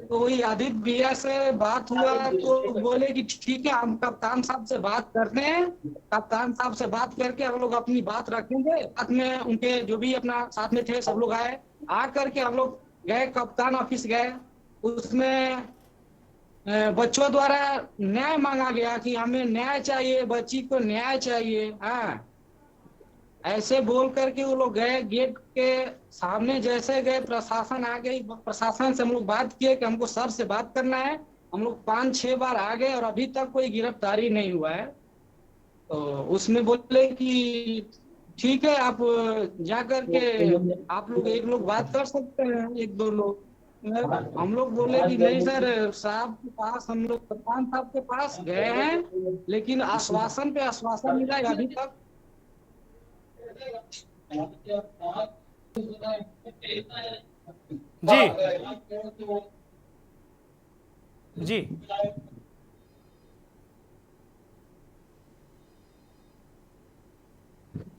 तो वही आदित्य भैया से बात हुआ तो बोले कि ठीक है हम कप्तान साहब से बात करते हैं, कप्तान साहब से बात करके हम लोग अपनी बात रखेंगे। साथ में उनके जो भी अपना साथ में थे सब लोग आए, आ करके हम लोग गए कप्तान ऑफिस गए। उसमें बच्चों द्वारा न्याय मांगा गया कि हमें न्याय चाहिए, बच्ची को न्याय चाहिए। हाँ ऐसे बोल करके वो लोग गए, गेट के सामने जैसे गए प्रशासन आ गई। प्रशासन से हम लोग बात किए कि हमको सर से बात करना है। हम लोग 5-6 बार आ गए और अभी तक कोई गिरफ्तारी नहीं हुआ है। तो उसमें बोले कि ठीक है आप जा करके आप लोग एक लोग बात कर सकते हैं, 1-2 लोग। हम लोग बोले कि नहीं सर, साहब के पास हम लोग कप्तान साहब के पास गए हैं लेकिन आश्वासन पे आश्वासन मिला है अभी तक। जी जी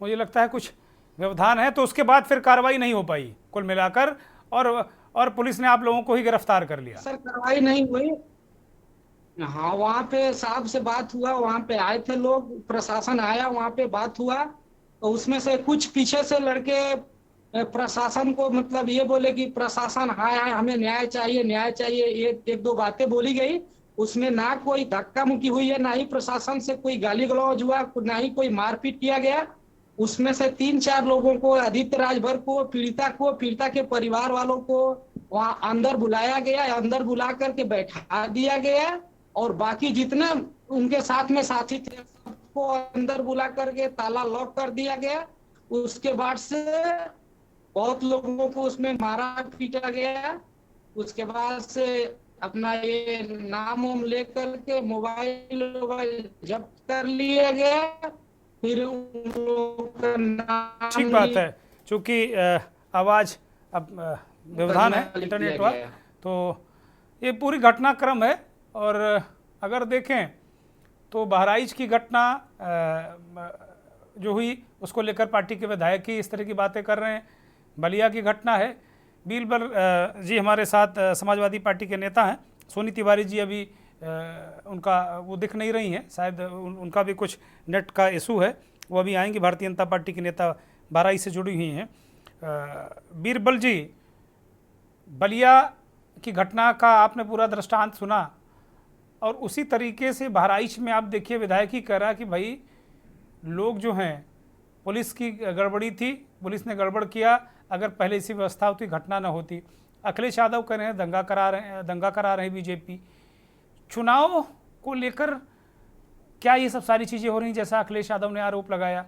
मुझे लगता है कुछ व्यवधान है, तो उसके बाद फिर कार्रवाई नहीं हो पाई कुल मिलाकर, और पुलिस ने आप लोगों को ही गिरफ्तार कर लिया। सर कार्रवाई नहीं हुई। हाँ वहाँ पे साहब से बात हुआ, वहाँ पे आए थे लोग, प्रशासन आया, वहाँ पे बात हुआ तो उसमें से कुछ पीछे से लड़के प्रशासन को मतलब ये बोले कि प्रशासन हाँ हमें न्याय चाहिए, न्याय चाहिए, ये 1-2 बातें बोली गई। उसमें ना कोई धक्का मुक्की हुई है, ना ही प्रशासन से कोई गाली गलौज हुआ, ना ही कोई मारपीट किया गया। उसमें से 3-4 लोगों को, आदित्य राजभर को, पीड़िता के परिवार वालों को वहाँ अंदर बुलाया गया, अंदर बुला करके बैठा दिया गया और बाकी जितने उनके साथ में साथी थे सबको अंदर बुला करके ताला लॉक कर दिया गया। उसके बाद से बहुत लोगों को उसमें मारा पीटा गया। उसके बाद से अपना ये नाम वाम लेकर के मोबाइल जब्त कर लिया गया। फिर उन लोगों का नाम ठीक बात है, चूंकि आवाज अब व्यवधान है इंटरनेट का, तो ये पूरी घटनाक्रम है। और अगर देखें तो बहराइच की घटना जो हुई उसको लेकर पार्टी के विधायक ही इस तरह की बातें कर रहे हैं। बलिया की घटना है, बीरबल जी हमारे साथ समाजवादी पार्टी के नेता हैं, सोनी तिवारी जी अभी उनका वो दिख नहीं रही हैं, शायद उनका भी कुछ नेट का इशू है, वो अभी आएंगी। भारतीय जनता पार्टी के नेता बहराइच से जुड़ी हुई हैं। बीरबल जी, बलिया की घटना का आपने पूरा दृष्टांत सुना और उसी तरीके से बहराइच में आप देखिए विधायक ही कह रहा कि भाई लोग जो हैं, पुलिस की गड़बड़ी थी, पुलिस ने गड़बड़ किया, अगर पहले इसी व्यवस्था होती घटना न होती। अखिलेश यादव कह रहे हैं दंगा करा रहे हैं बीजेपी। चुनाव को लेकर क्या ये सब सारी चीज़ें हो रही जैसा अखिलेश यादव ने आरोप लगाया,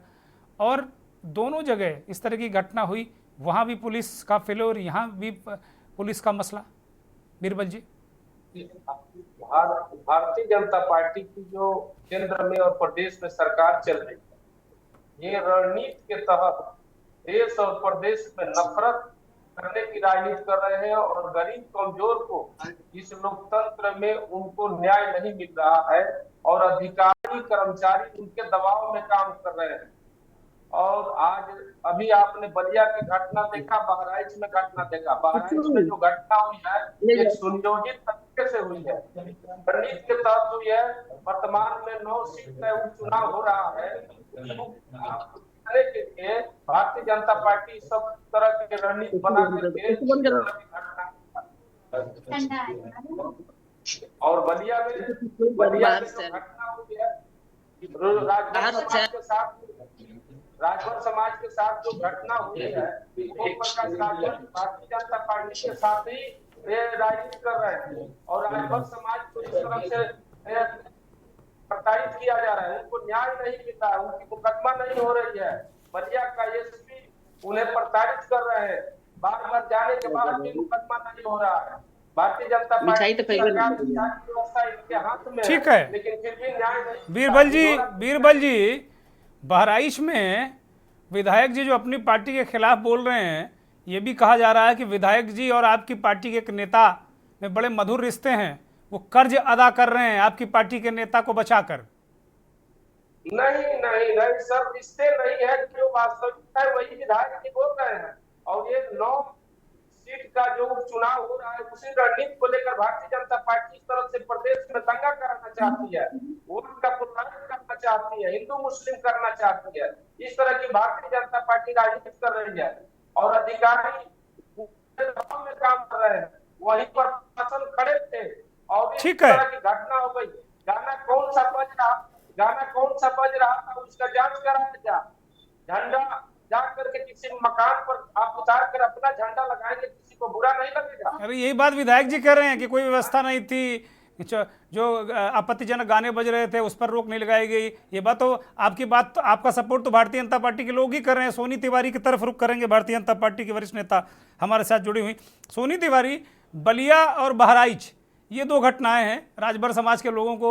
और दोनों जगह इस तरह की घटना हुई, वहाँ भी पुलिस का फेलोर, यहाँ भी पुलिस का मसला। बीरबल जी, भारतीय जनता पार्टी की जो केंद्र में और प्रदेश में सरकार चल रही है, ये रणनीति के तहत देश और प्रदेश में नफरत करने की राजनीति कर रहे हैं और गरीब कमजोर को इस लोकतंत्र में उनको न्याय नहीं मिल रहा है और अधिकारी कर्मचारी उनके दबाव में काम कर रहे हैं। और आज अभी आपने बलिया की घटना देखा, बहराइच में घटना देखा। बहराइच में जो घटना हुई है एक सुनियोजित तरीके से हुई है, रणनीति के तहत हुई है। वर्तमान में 9 सीट का उपचुनाव हो रहा है। के लिए भारतीय जनता पार्टी सब तरह की रणनीति बना करके और बलिया में जो घटना हुई है, राजभर समाज के साथ जो घटना हुई है, वो प्रकाश राजभर भारतीय जनता पार्टी के साथ ही ये राजनीति कर रहे हैं और राजभर समाज को इस तरह से प्रताड़ित किया जा रहा है। उनको न्याय नहीं मिल रहा है, उनकी मुकदमा नहीं हो रही है। बलिया का एसपी उन्हें प्रताड़ित कर रहे हैं, बार बार जाने के बाद भी मुकदमा नहीं हो रहा है। भारतीय जनता पार्टी सरकार की व्यवस्था इनके हाथ में ठीक है, लेकिन फिर भी न्याय नहीं। बीरबल जी, बहराइच में विधायक जी जो अपनी पार्टी के खिलाफ बोल रहे हैं, ये भी कहा जा रहा है कि विधायक जी और आपकी पार्टी के एक नेता में बड़े मधुर रिश्ते हैं, वो कर्ज अदा कर रहे हैं आपकी पार्टी के नेता को बचाकर। नहीं सर, रिश्ते नहीं है, जो वास्तविकता है वही विधायक जी बोल रहे हैं। और ये 9 सीट का जो उपचुनाव हो रहा है, उसी रणनीति को लेकर भारतीय जनता पार्टी इस तरह से प्रदेश में दंगा करना चाहती है, वोट का पुनर्गठन करना चाहती है, हिंदू मुस्लिम करना चाहती है। इस तरह की भारतीय जनता पार्टी राजनीति कर रही है और अधिकारी में काम कर रहे हैं। वहीं पर प्रशासन खड़े थे और इस तरह की घटना हो गई। गाना कौन सा बज रहा था, उसका जांच कराया जा। झंडा जा करके किसी मकान पर आप उतार कर अपना झंडा लगाएंगे, किसी को बुरा नहीं लगेगा। अरे यही बात विधायक जी कह रहे हैं कि कोई व्यवस्था नहीं थी, जो आपत्तिजनक गाने बज रहे थे उस पर रोक नहीं लगाई गई। ये बात तो आपका सपोर्ट तो भारतीय जनता पार्टी के लोग ही कर रहे हैं। सोनी तिवारी की तरफ रुख करेंगे, भारतीय जनता पार्टी की वरिष्ठ नेता हमारे साथ जुड़ी हुई। सोनी तिवारी, बलिया और बहराइच ये 2 घटनाएं हैं, राजभर समाज के लोगों को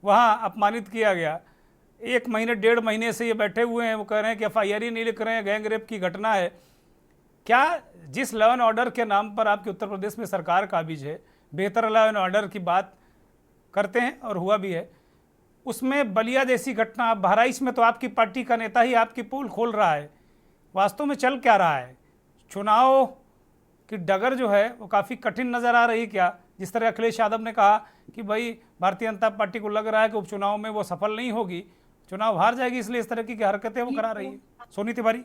वहाँ अपमानित किया गया। 1 महीने 1.5 महीने से ये बैठे हुए हैं, वो कह रहे हैं कि FIR ही नहीं लिख रहे हैं, गैंग रेप की घटना है। क्या जिस लॉ एंड ऑर्डर के नाम पर आपके उत्तर प्रदेश में सरकार काबिज है, बेहतर लॉ एंड ऑर्डर की बात करते हैं और हुआ भी है, उसमें बलिया जैसी घटना, बहराइच में तो आपकी पार्टी का नेता ही आपकी पोल खोल रहा है, वास्तव में चल क्या रहा है? चुनाव की डगर जो है वो काफ़ी कठिन नज़र आ रही क्या? जिस तरह अखिलेश यादव ने कहा कि भाई भारतीय जनता पार्टी को लग रहा है कि उपचुनाव में वो सफल नहीं होगी, चुनाव हार जाएगी, इसलिए इस तरह की हरकतें वो करा रही है। सोनी तिवारी,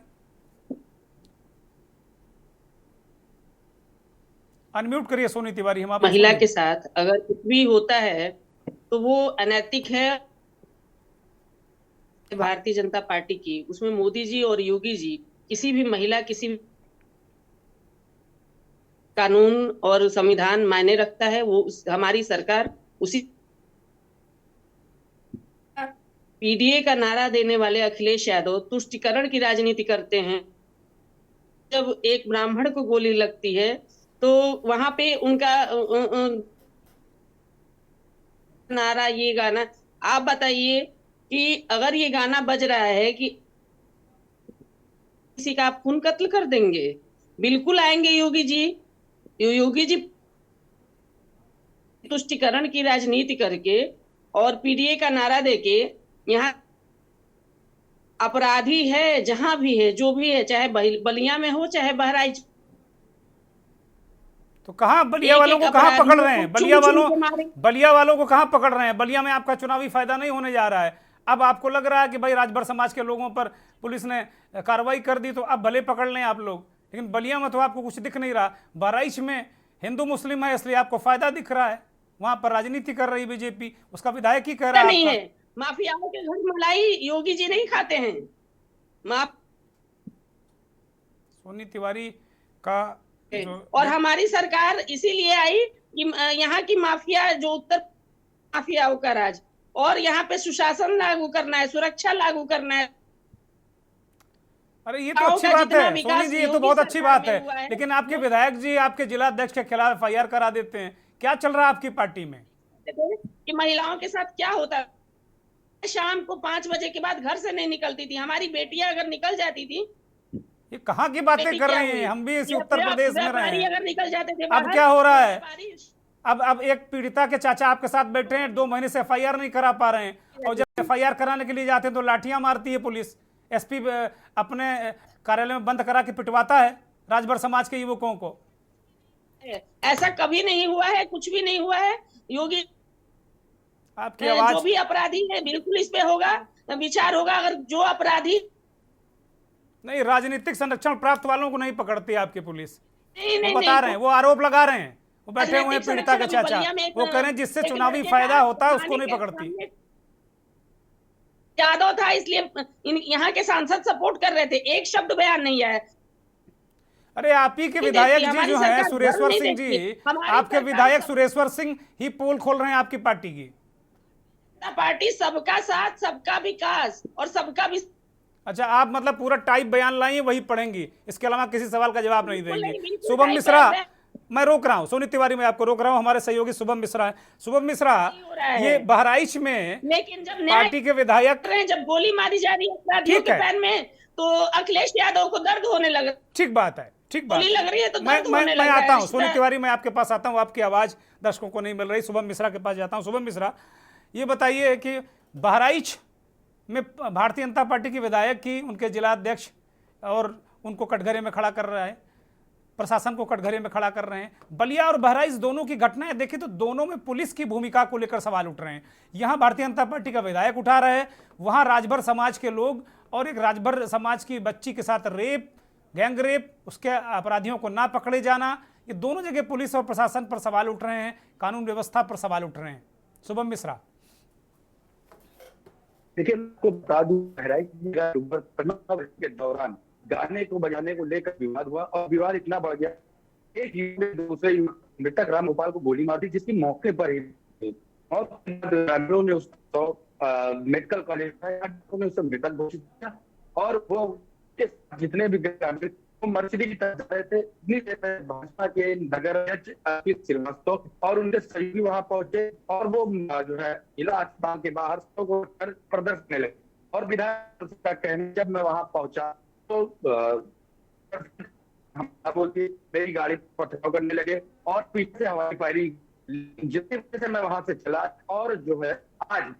अनम्यूट करिए सोनी तिवारी। हम महिला के साथ अगर कुछ भी होता है तो वो अनैतिक है भारतीय जनता पार्टी की। उसमें मोदी जी और योगी जी किसी भी महिला, किसी भी कानून और संविधान मायने रखता है, वो हमारी सरकार उसी पीडीए का नारा देने वाले अखिलेश यादव तुष्टीकरण की राजनीति करते हैं। जब एक ब्राह्मण को गोली लगती है तो वहां पे उनका नारा, ये गाना, आप बताइए कि अगर ये गाना बज रहा है कि किसी का आप खून कत्ल कर देंगे? बिल्कुल आएंगे योगी जी। योगी जी तुष्टीकरण की राजनीति करके और पीडीए का नारा देके यहाँ अपराधी है, जहां भी है, जो भी है, चाहे बलिया में हो चाहे बहराइच। तो कहाँ बलिया वालों को कहाँ पकड़ रहे हैं? बलिया वालों को कहाँ पकड़ रहे हैं? बलिया में आपका चुनावी फायदा नहीं होने जा रहा है। अब आपको लग रहा है कि भाई राजभर समाज के लोगों पर पुलिस ने कार्रवाई कर दी तो अब भले पकड़ लें आप लोग, लेकिन बलिया में तो आपको कुछ दिख नहीं रहा। बहराइच में हिंदू मुस्लिम है इसलिए आपको फायदा दिख रहा है, वहां पर राजनीति कर रही बीजेपी, उसका विधायक ही कह रहा नहीं है। माफियाओं के घर मलाई योगी जी नहीं खाते हैं। सोनी तिवारी का और हमारी सरकार इसीलिए आई कि यहाँ की माफिया, जो उत्तर माफियाओं का राज, और यहाँ पे सुशासन लागू करना है, सुरक्षा लागू करना है। अरे ये तो अच्छी बात है सोनी जी, ये तो बहुत अच्छी बात है, लेकिन आपके विधायक जी आपके जिला अध्यक्ष के खिलाफ FIR करा देते हैं। क्या चल रहा है आपकी पार्टी में? कि महिलाओं के साथ क्या होता है? शाम को 5 बजे के बाद घर से नहीं निकलती थी। हमारी बेटियां अगर निकल जाती थी, ये कहाँ की बातें कर रही हैं? हम भी इसी उत्तर प्रदेश में रहे हैं। अगर निकल जाते थे। अब क्या हो रहा है? अब एक पीड़िता के चाचा आपके साथ बैठे हैं, 2 महीने से FIR नहीं करा पा रहे हैं, और जब FIR कराने के लिए जाते हैं तो लाठियां मारती है पुलिस। SP अपने कार्यालय में बंद करा के पिटवाता है राजभर समाज के युवकों को। ऐसा कभी नहीं हुआ है, कुछ भी नहीं हुआ है। योगी आपकी जो आवाज भी अपराधी है बिल्कुल इस पे होगा विचार होगा। अगर जो अपराधी नहीं, राजनीतिक संरक्षण प्राप्त वालों को नहीं पकड़ती आपकी पुलिस। नहीं वो नहीं बता रहे हैं, वो आरोप लगा रहे हैं, वो बैठे हुए हैं राजनीतिक पीड़िता के संरक्षण अभी चाचा, बलिया में एक- वो कह रहे हैं जिससे एक चुनावी लड़के फायदा का होता है उसको थाने नहीं के पकड़ती। सामने यादव था, इसलिए यहाँ के सांसद सपोर्ट कर रहे थे, एक शब्द बयान नहीं आया। अरे आप ही के नहीं विधायक देखती, जी हमारी जो हैं सरकार सुरेश्वर धर्म नहीं सिंह देखती। जी, हमारी आपके सरकार विधायक सब- सुरेश्वर सिंह ही पोल खोल रहे हैं आपकी पार्टी की। पार्टी सबका साथ, सबका विकास और सबका अच्छा, आप मतलब पूरा टाइप बयान लाइए वही पढ़ेंगी, इसके अलावा किसी सवाल का जवाब नहीं बिल्कुल देंगे। नहीं, बिल्कुल शुभम टाइप मिश्रा, बयान मैं रोक रहा हूं, सोनी तिवारी मैं आपको रोक रहा हूं, हमारे सहयोगी शुभम मिश्रा है। शुभम मिश्रा, नहीं हो रहा है। ये बहराइच में लेकिन जब न्याय पार्टी के विधायक, कर रहे हैं, जब गोली मारी जा रही है अपराधियों ठीक के है। पैर में, तो अखिलेश यादव को दर्द होने लगा। ठीक बात है, ठीक बात गोली लग रही है तो मैं दर्द होने मैं लग रहा आता है। हूं सोनी तिवारी, मैं आपके पास आता हूं, आपकी आवाज दर्शकों को नहीं मिल रही, शुभम मिश्रा के पास जाता हूं। शुभम मिश्रा, ये बताइए कि बहराइच में भारतीय जनता पार्टी की विधायक की उनके जिलाध्यक्ष और उनको कटघरे में खड़ा कर रहा है, प्रशासन को कटघरे में खड़ा कर रहे हैं। बलिया और बहराइच दोनों की घटनाएं देखिए तो दोनों में पुलिस की भूमिका को लेकर सवाल उठ रहे हैं। यहां भारतीय जनता पार्टी का विधायक उठा रहे हैं, वहां राजभर समाज के लोग और एक राजभर समाज की बच्ची के साथ रेप, गैंग रेप, उसके अपराधियों को ना पकड़े जाना, ये दोनों जगह पुलिस और प्रशासन पर सवाल उठ रहे हैं, कानून व्यवस्था पर सवाल उठ रहे हैं। शुभम मिश्रा, देखिए, आपको बता दूं, बहराइच के दौरान गाने को बजाने को लेकर विवाद हुआ और विवाद इतना बढ़ गया, एक युवक ने दूसरे युवक मृतक राम गोपाल को गोली मार दी, जिसकी मौके पर ही और ग्रामीणों ने उसको मेडिकल कॉलेज ने उसे मृतक घोषित किया। और वो जितने भी ग्रामीण मर्सिडी की तरफ जा रहे थे, इतनी देर में भाजपा के नगर अध्यक्ष अर्पित श्रीवास्तव और उनके सहयोगी वहां पहुंचे और वो जो है जिला अस्पताल के बाहर प्रदर्शन करने लगे। और विधायक का कहना, जब मैं वहां पहुंचा तो बोलती मेरी गाड़ी पर पथराव करने लगे और पीछे से हवाई फायरिंग, जिसकी वजह से मैं वहां से चला। और जो है आज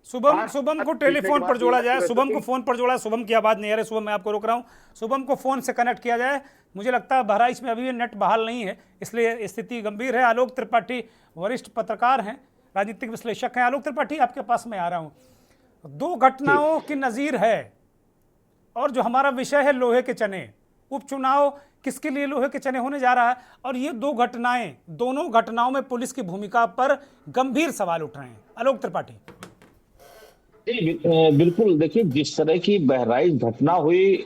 शुभम को टेलीफोन पर जोड़ा जाए, शुभम को फोन पर जोड़ा, शुभम की आवाज नहीं आ रही। शुभम, मैं आपको रोक रहा हूं, शुभम को फोन से कनेक्ट किया जाए। मुझे लगता है बहराइच में अभी भी नेट बहाल नहीं है, इसलिए स्थिति गंभीर है। आलोक त्रिपाठी वरिष्ठ पत्रकार हैं, राजनीतिक विश्लेषक हैं। आलोक त्रिपाठी, आपके पास मैं आ रहा हूं। दो घटनाओं की नजीर है और जो हमारा विषय है लोहे के चने, उपचुनाव किसके लिए लोहे के चने होने जा रहा है, और ये दो घटनाएं, दोनों घटनाओं में पुलिस की भूमिका पर गंभीर सवाल उठ रहे हैं। आलोक त्रिपाठी, बिल्कुल, देखिए, जिस तरह की बहराइच घटना हुई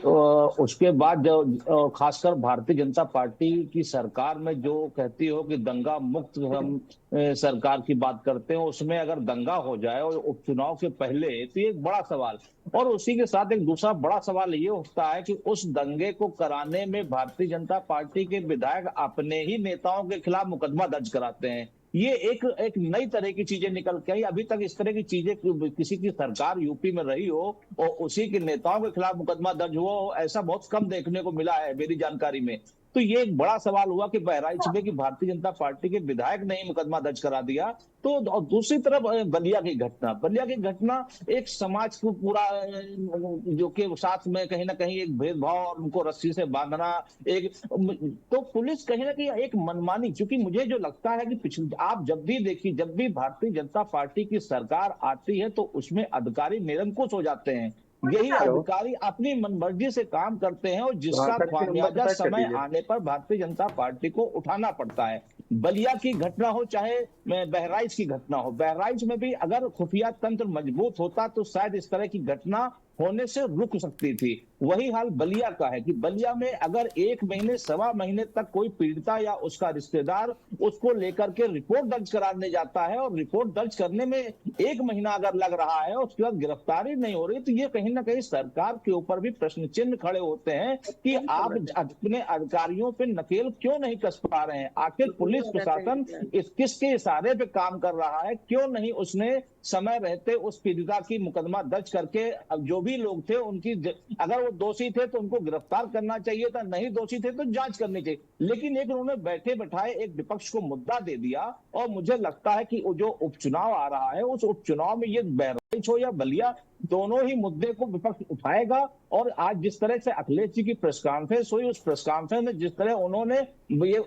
उसके बाद जो खासकर भारतीय जनता पार्टी की सरकार में जो कहती हो कि दंगा मुक्त हम सरकार की बात करते हैं, उसमें अगर दंगा हो जाए और उपचुनाव के पहले, तो ये एक बड़ा सवाल। और उसी के साथ एक दूसरा बड़ा सवाल ये उठता है कि उस दंगे को कराने में भारतीय जनता पार्टी के विधायक अपने ही नेताओं के खिलाफ मुकदमा दर्ज कराते हैं। ये एक नई तरह की चीजें निकल के आई। अभी तक इस तरह की चीजें किसी की सरकार यूपी में रही हो और उसी के नेताओं के खिलाफ मुकदमा दर्ज हुआ हो, ऐसा बहुत कम देखने को मिला है मेरी जानकारी में। तो ये एक बड़ा सवाल हुआ कि बहराइच में कि भारतीय जनता पार्टी के विधायक ने ही मुकदमा दर्ज करा दिया। तो और दूसरी तरफ बलिया की घटना एक समाज को पूरा जो के साथ में कहीं ना कहीं एक भेदभाव और उनको रस्सी से बांधना, एक तो पुलिस कहीं ना कहीं एक मनमानी, क्योंकि मुझे जो लगता है कि आप जब भी देखिए, जब भी भारतीय जनता पार्टी की सरकार आती है तो उसमें अधिकारी निरंकुश हो जाते हैं। यही अधिकारी अपनी मनमर्जी से काम करते हैं और जिसका खामियाजा समय आने पर भारतीय जनता पार्टी को उठाना पड़ता है। बलिया की घटना हो चाहे बहराइच की घटना हो, बहराइच में भी अगर खुफिया तंत्र मजबूत होता तो शायद इस तरह की घटना होने से रुक सकती थी। वही हाल बलिया का है कि बलिया में अगर 1 महीने सवा महीने तक कोई पीड़िता या उसका रिश्तेदार उसको लेकर के रिपोर्ट दर्ज कराने जाता है और रिपोर्ट दर्ज करने में 1 महीना अगर लग रहा है, उसके बाद गिरफ्तारी नहीं हो रही, तो ये कहीं ना कहीं सरकार के ऊपर भी प्रश्न चिन्ह खड़े होते हैं कि आप अपने अधिकारियों पे नकेल क्यों नहीं कस पा रहे हैं। आखिर पुलिस प्रशासन किसके इशारे पे काम कर रहा है, क्यों नहीं उसने समय रहते उस पीड़िता की मुकदमा दर्ज करके जो भी लोग थे उनकी, अगर वो दोषी थे तो उनको गिरफ्तार करना चाहिए था, नहीं दोषी थे तो जांच करनी चाहिए। लेकिन एक उन्होंने बैठे बैठाए एक विपक्ष को मुद्दा दे दिया। और मुझे लगता है कि जो उपचुनाव आ रहा है उस उपचुनाव में ये हो या बलिया, दोनों ही मुद्दे को विपक्ष उठाएगा। और आज जिस तरह से अखिलेश जी की प्रेस कॉन्फ्रेंस हुई, उस प्रेस कॉन्फ्रेंस में जिस तरह उन्होंने ये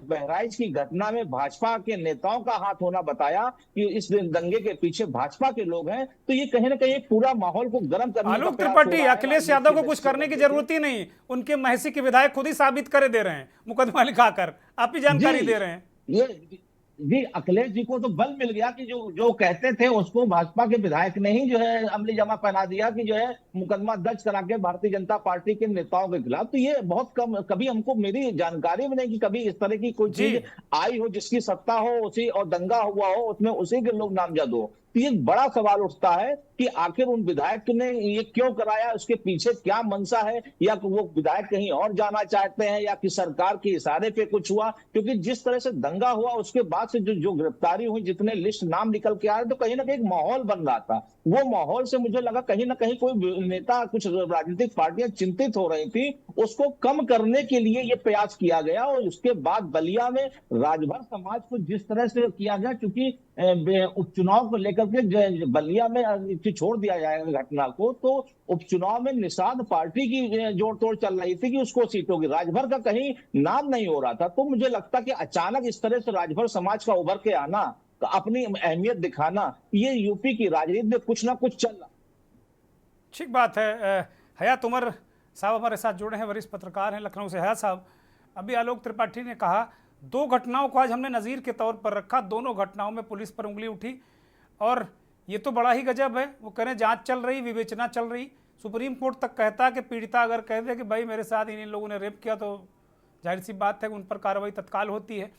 बहराइच की घटना में भाजपा के नेताओं का हाथ होना बताया कि इस दंगे के पीछे भाजपा के लोग हैं, तो ये कहीं ना कहीं पूरा माहौल को गर्म करने का आलोक प्रयास हो त्रिपाठी, रहा है। अखिलेश यादव को कुछ करने की जरूरत ही नहीं, उनके महसी के विधायक खुद ही साबित करे दे रहे हैं मुकदमा लिखाकर, आप ही जानकारी दे रहे हैं। ये जी, अखिलेश जी को तो बल मिल गया कि जो कहते थे उसको भाजपा के विधायक ने ही जो है अमली जमा पहना दिया कि जो है मुकदमा दर्ज करा के भारतीय जनता पार्टी के नेताओं के खिलाफ। तो ये बहुत कम, कभी हमको मेरी जानकारी में नहीं कि कभी इस तरह की कोई चीज आई हो जिसकी सत्ता हो उसी और दंगा हुआ हो उसमें उसी के लोग नामजद हो। तो ये बड़ा सवाल उठता है कि आखिर उन विधायक ने ये क्यों कराया, उसके पीछे क्या मंशा है, या वो विधायक कहीं और जाना चाहते हैं या कि सरकार के इशारे पे कुछ हुआ। क्योंकि जिस तरह से दंगा हुआ उसके बाद से जो गिरफ्तारी हुई, जितने लिस्ट नाम निकल के आ रहे, तो कहीं ना कहीं एक माहौल बन रहा था। वो माहौल से मुझे लगा कहीं ना कहीं कोई नेता, कुछ राजनीतिक पार्टियां चिंतित हो रही थी, उसको कम करने के लिए ये प्रयास किया गया। और उसके बाद बलिया में राजभर समाज को जिस तरह से किया गया, क्योंकि उपचुनाव को लेकर के बलिया में छोड़ दिया जाएगा घटना को, तो उपचुनाव में निषाद पार्टी की जोड़ तोड़ चल रही थी कि उसको सीटों की, राजभर का कहीं नाम नहीं हो रहा था। तो मुझे लगता कि अचानक इस तरह से राजभर समाज का उभर के आना, अपनी अहमियत दिखाना, ये यूपी की राजनीति में कुछ ना कुछ चल रहा। ठीक बात है। हयात उमर साहब हमारे साथ जुड़े हैं, वरिष्ठ पत्रकार हैं लखनऊ से। हयात साहब, अभी आलोक त्रिपाठी ने कहा दो घटनाओं को आज हमने नज़ीर के तौर पर रखा, दोनों घटनाओं में पुलिस पर उंगली उठी और ये तो बड़ा ही गजब है। वो कह रहे जांच चल रही, विवेचना चल रही, सुप्रीम कोर्ट तक कहता है कि पीड़िता अगर कह दे कि भाई मेरे साथ इन लोगों ने रेप किया तो जाहिर सी बात है कि उन पर कार्रवाई तत्काल होती है।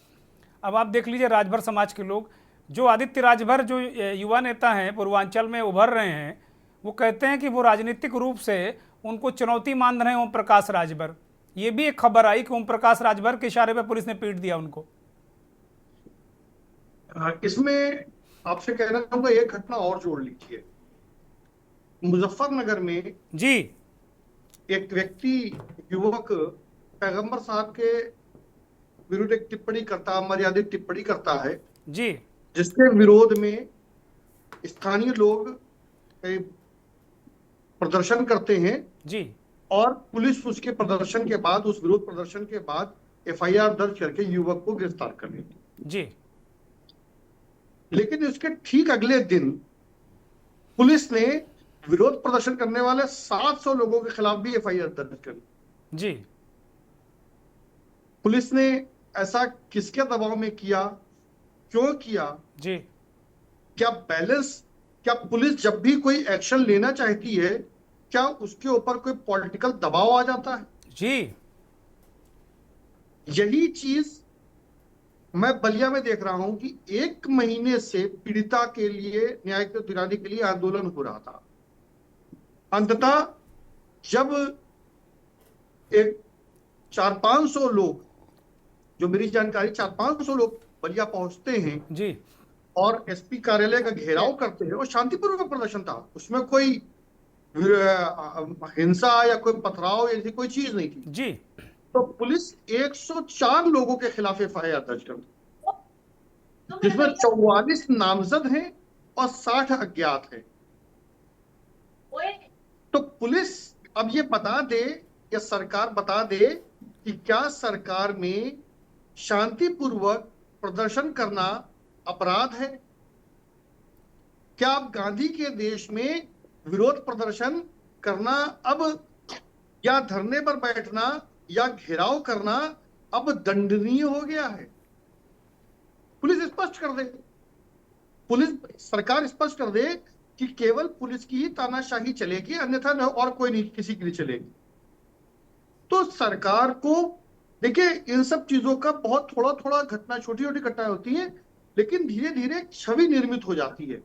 अब आप देख लीजिए राजभर समाज के लोग, जो आदित्य राजभर जो युवा नेता हैं पूर्वांचल में उभर रहे हैं, वो कहते हैं कि वो राजनीतिक रूप से उनको चुनौती मान रहे हैं ओम प्रकाश राजभर। ये भी एक खबर आई कि ओम प्रकाश राजभर के इशारे पर पुलिस ने पीट दिया उनको। इसमें आपसे कहना चाहूंगा एक घटना और जोड़ लीजिए। मुजफ्फरनगर में जी एक व्यक्ति, युवक पैगंबर साहब के विरुद्ध एक टिप्पणी करता, अमर्यादित टिप्पणी करता है जी, जिसके विरोध में स्थानीय लोग प्रदर्शन करते हैं जी, और पुलिस उसके प्रदर्शन के बाद, उस विरोध प्रदर्शन के बाद एफआईआर दर्ज करके युवक को गिरफ्तार कर लेती जी। लेकिन उसके ठीक अगले दिन पुलिस ने विरोध प्रदर्शन करने वाले 700 लोगों के खिलाफ भी एफआईआर दर्ज कर ली जी। पुलिस ने ऐसा किसके दबाव में किया, क्यों किया जी? क्या पुलिस जब भी कोई एक्शन लेना चाहती है, क्या उसके ऊपर कोई पॉलिटिकल दबाव आ जाता है? जी, यही चीज मैं बलिया में देख रहा हूं कि 1 महीने से पीड़िता के लिए न्याय को दिलाने के लिए आंदोलन हो रहा था। अंततः जब एक 400-500 लोग, जो मेरी जानकारी 400-500 लोग बलिया पहुंचते हैं जी, और एसपी कार्यालय का घेराव करते हैं, और शांतिपूर्वक प्रदर्शन था, उसमें कोई हिंसा या कोई पथराव ऐसी कोई चीज नहीं थी जी, तो पुलिस 104 लोगों के खिलाफ एफआईआर दर्ज कर दी, जिसमें 44 नामजद हैं और 60 अज्ञात हैं। तो पुलिस अब ये बता दे या सरकार बता दे कि क्या सरकार में शांतिपूर्वक प्रदर्शन करना अपराध है? क्या अब गांधी के देश में विरोध प्रदर्शन करना अब, या धरने पर बैठना या घेराव करना अब दंडनीय हो गया है? पुलिस स्पष्ट कर दे, सरकार स्पष्ट कर दे कि केवल पुलिस की ही तानाशाही चलेगी, अन्यथा और कोई नहीं किसी के लिए चलेगी। तो सरकार को देखिए, इन सब चीजों का बहुत थोड़ा घटना, छोटी छोटी घटनाएं होती हैं, लेकिन धीरे धीरे छवि निर्मित हो जाती है।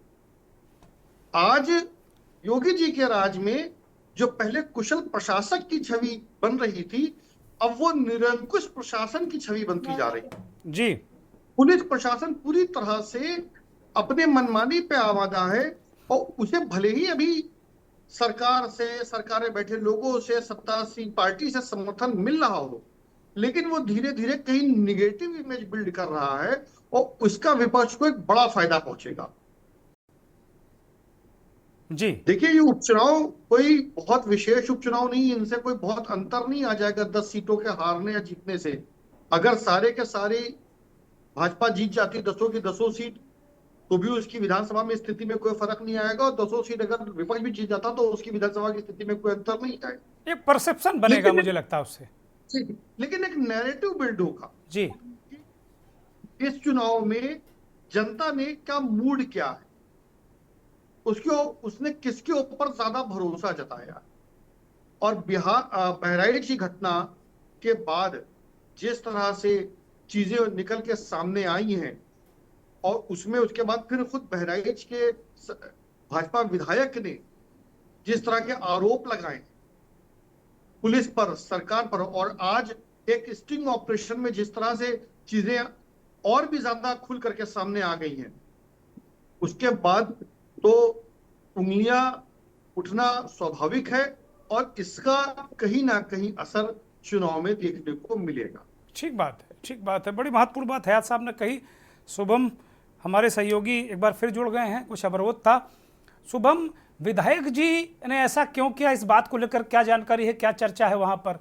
आज योगी जी के राज में जो पहले कुशल प्रशासक की छवि बन रही थी, अब वो निरंकुश प्रशासन की छवि बनती जा रही है जी। पुलिस प्रशासन पूरी तरह से अपने मनमानी पे आवादा है, और उसे भले ही अभी सरकार से, सरकारें बैठे लोगों से, सत्तासीन पार्टी से समर्थन मिल रहा हो, लेकिन वो धीरे धीरे कहीं निगेटिव इमेज बिल्ड कर रहा है, और उसका विपक्ष को एक बड़ा फायदा पहुंचेगा। जी देखिए, ये उपचुनाव कोई बहुत विशेष उपचुनाव नहीं, इनसे कोई बहुत अंतर नहीं आ जाएगा 10 सीटों के हारने या जीतने से। अगर सारे के सारे भाजपा जीत जाती 10 की 10 सीट, तो भी उसकी विधानसभा में स्थिति में कोई फर्क नहीं आएगा, और 10 सीट अगर विपक्ष भी जीत जाता तो उसकी विधानसभा की स्थिति में कोई अंतर नहीं आएगा। एक परसेप्शन बनेगा मुझे लगता है उससे। लेकिन एक नैरेटिव बिल्ड होगा जी इस चुनाव में, जनता ने क्या मूड क्या है, उसने किसके ऊपर ज्यादा भरोसा जताया। और बहराइच की घटना के बाद जिस तरह से चीजें निकल के सामने आई हैं, और उसमें उसके बाद फिर खुद बहराइच के भाजपा विधायक ने जिस तरह के आरोप लगाए पुलिस पर, सरकार पर, और आज एक स्टिंग ऑपरेशन में जिस तरह से चीजें और भी ज्यादा खुल करके सामने आ गई हैं, उसके बाद तो उंगलियां उठना स्वाभाविक है, और इसका कहीं ना कहीं असर चुनाव में देखने को मिलेगा। ठीक बात है, ठीक बात है, बड़ी महत्वपूर्ण बात हयात साहब ने कही। शुभम हमारे सहयोगी एक बार फिर जुड़ गए हैं, कुछ अवरोध था। शुभम, विधायक जी ने ऐसा क्यों किया, इस बात को लेकर क्या जानकारी है, क्या चर्चा है वहां पर?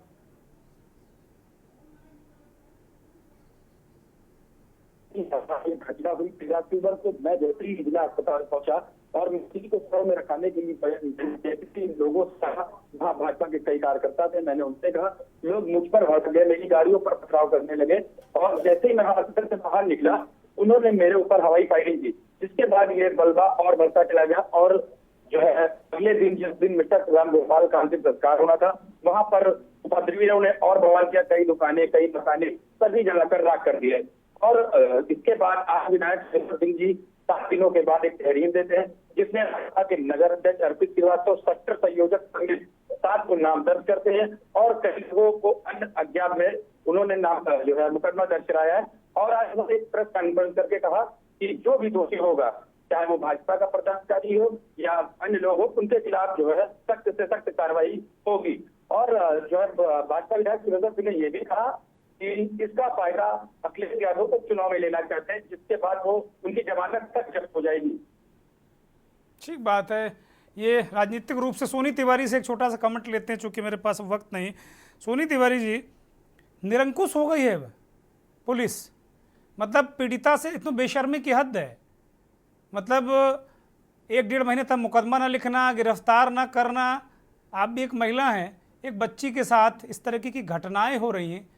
घटना हुई 13 अक्टूबर को। मैं जैसे ही जिला अस्पताल पहुंचा और किसी को सौ में रखाने के लिए लोगों से कहा, वहाँ भाजपा के कई कार्यकर्ता थे, मैंने उनसे कहा, लोग मुझ पर भड़क गए, मेरी गाड़ियों पर पथराव करने लगे, और जैसे ही मैं हॉस्पिटल से बाहर निकला उन्होंने मेरे ऊपर हवाई फायरिंग की, जिसके बाद ये बलबा और बढ़ता चला गया। और जो है अगले दिन, जिस दिन मृतक रामगोपाल का अंतिम संस्कार होना था, वहां पर उपद्रवियों ने और बवाल किया, कई दुकानें, कई मकाने सभी जलाकर राख कर दिए। और इसके बाद आज विधायक शेखर सिंह जी 7 दिनों के बाद एक तहरीर देते हैं, जिसमें के नगर अध्यक्ष अर्पित श्रीवास्तव, सेक्टर संयोजक समेत 7 को नाम दर्ज करते हैं, और कई लोगों को अन्य अज्ञात में उन्होंने नाम जो है मुकदमा दर्ज कराया है। और आज उन्होंने एक प्रेस कॉन्फ्रेंस करके कहा कि जो भी दोषी होगा, चाहे वो भाजपा का पदाधिकारी हो या अन्य लोग हो, उनके खिलाफ जो है सख्त से सख्त कार्रवाई होगी। और जो है भाजपा विधायक शेखर सिंह ने ये भी कहा कि इसका फायदा अखिलेश यादव को चुनाव में लेना चाहते हैं, जिसके बाद वो उनकी जमानत तक जब्त हो जाएगी। ठीक बात है। ये राजनीतिक रूप से सोनी तिवारी से एक छोटा सा कमेंट लेते हैं, चूंकि मेरे पास वक्त नहीं। सोनी तिवारी जी, निरंकुश हो गई है पुलिस, मतलब पीड़िता से इतना बेशर्मी की हद है। मतलब 1-1.5 महीने तक मुकदमा ना लिखना, गिरफ्तार ना करना। आप भी एक महिला हैं, एक बच्ची के साथ इस तरह की घटनाएं हो रही हैं,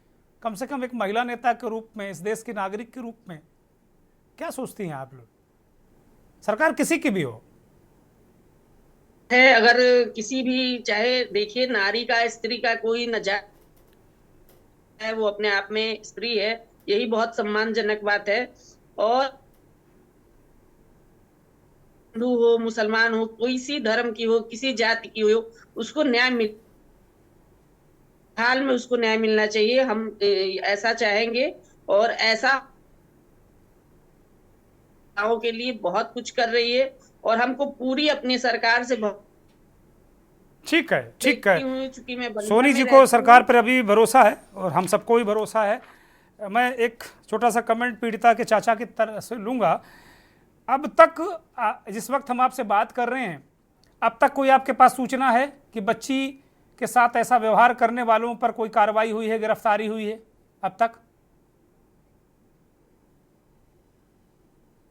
कम से कम एक महिला नेता के रूप में, इस देश के नागरिक के रूप में क्या सोचती हैं आप लोग? सरकार किसी की भी हो है, अगर किसी भी, चाहे देखिए नारी का, स्त्री का कोई नजायज है, वो अपने आप में स्त्री है, यही बहुत सम्मानजनक बात है। और हिंदू हो, मुसलमान हो, कोई सी धर्म की हो, किसी जाति की हो, उसको न्याय मिल हाल में उसको न्याय मिलना चाहिए। हम ऐसा चाहेंगे, और ऐसा के लिए बहुत कुछ कर रही है, और हमको पूरी अपनी सरकार से ठीक है, ठीक है। चूंकि मैं सोनी जी को सरकार पर अभी भरोसा है, और हम सबको भी भरोसा है। मैं एक छोटा सा कमेंट पीड़िता के चाचा की तरफ से लूँगा। अब तक जिस वक्त हम आपसे बात कर रहे हैं, अब तक कोई आपके पास सूचना है कि बच्ची के साथ ऐसा व्यवहार करने वालों पर कोई कार्रवाई हुई है, गिरफ्तारी हुई है अब तक?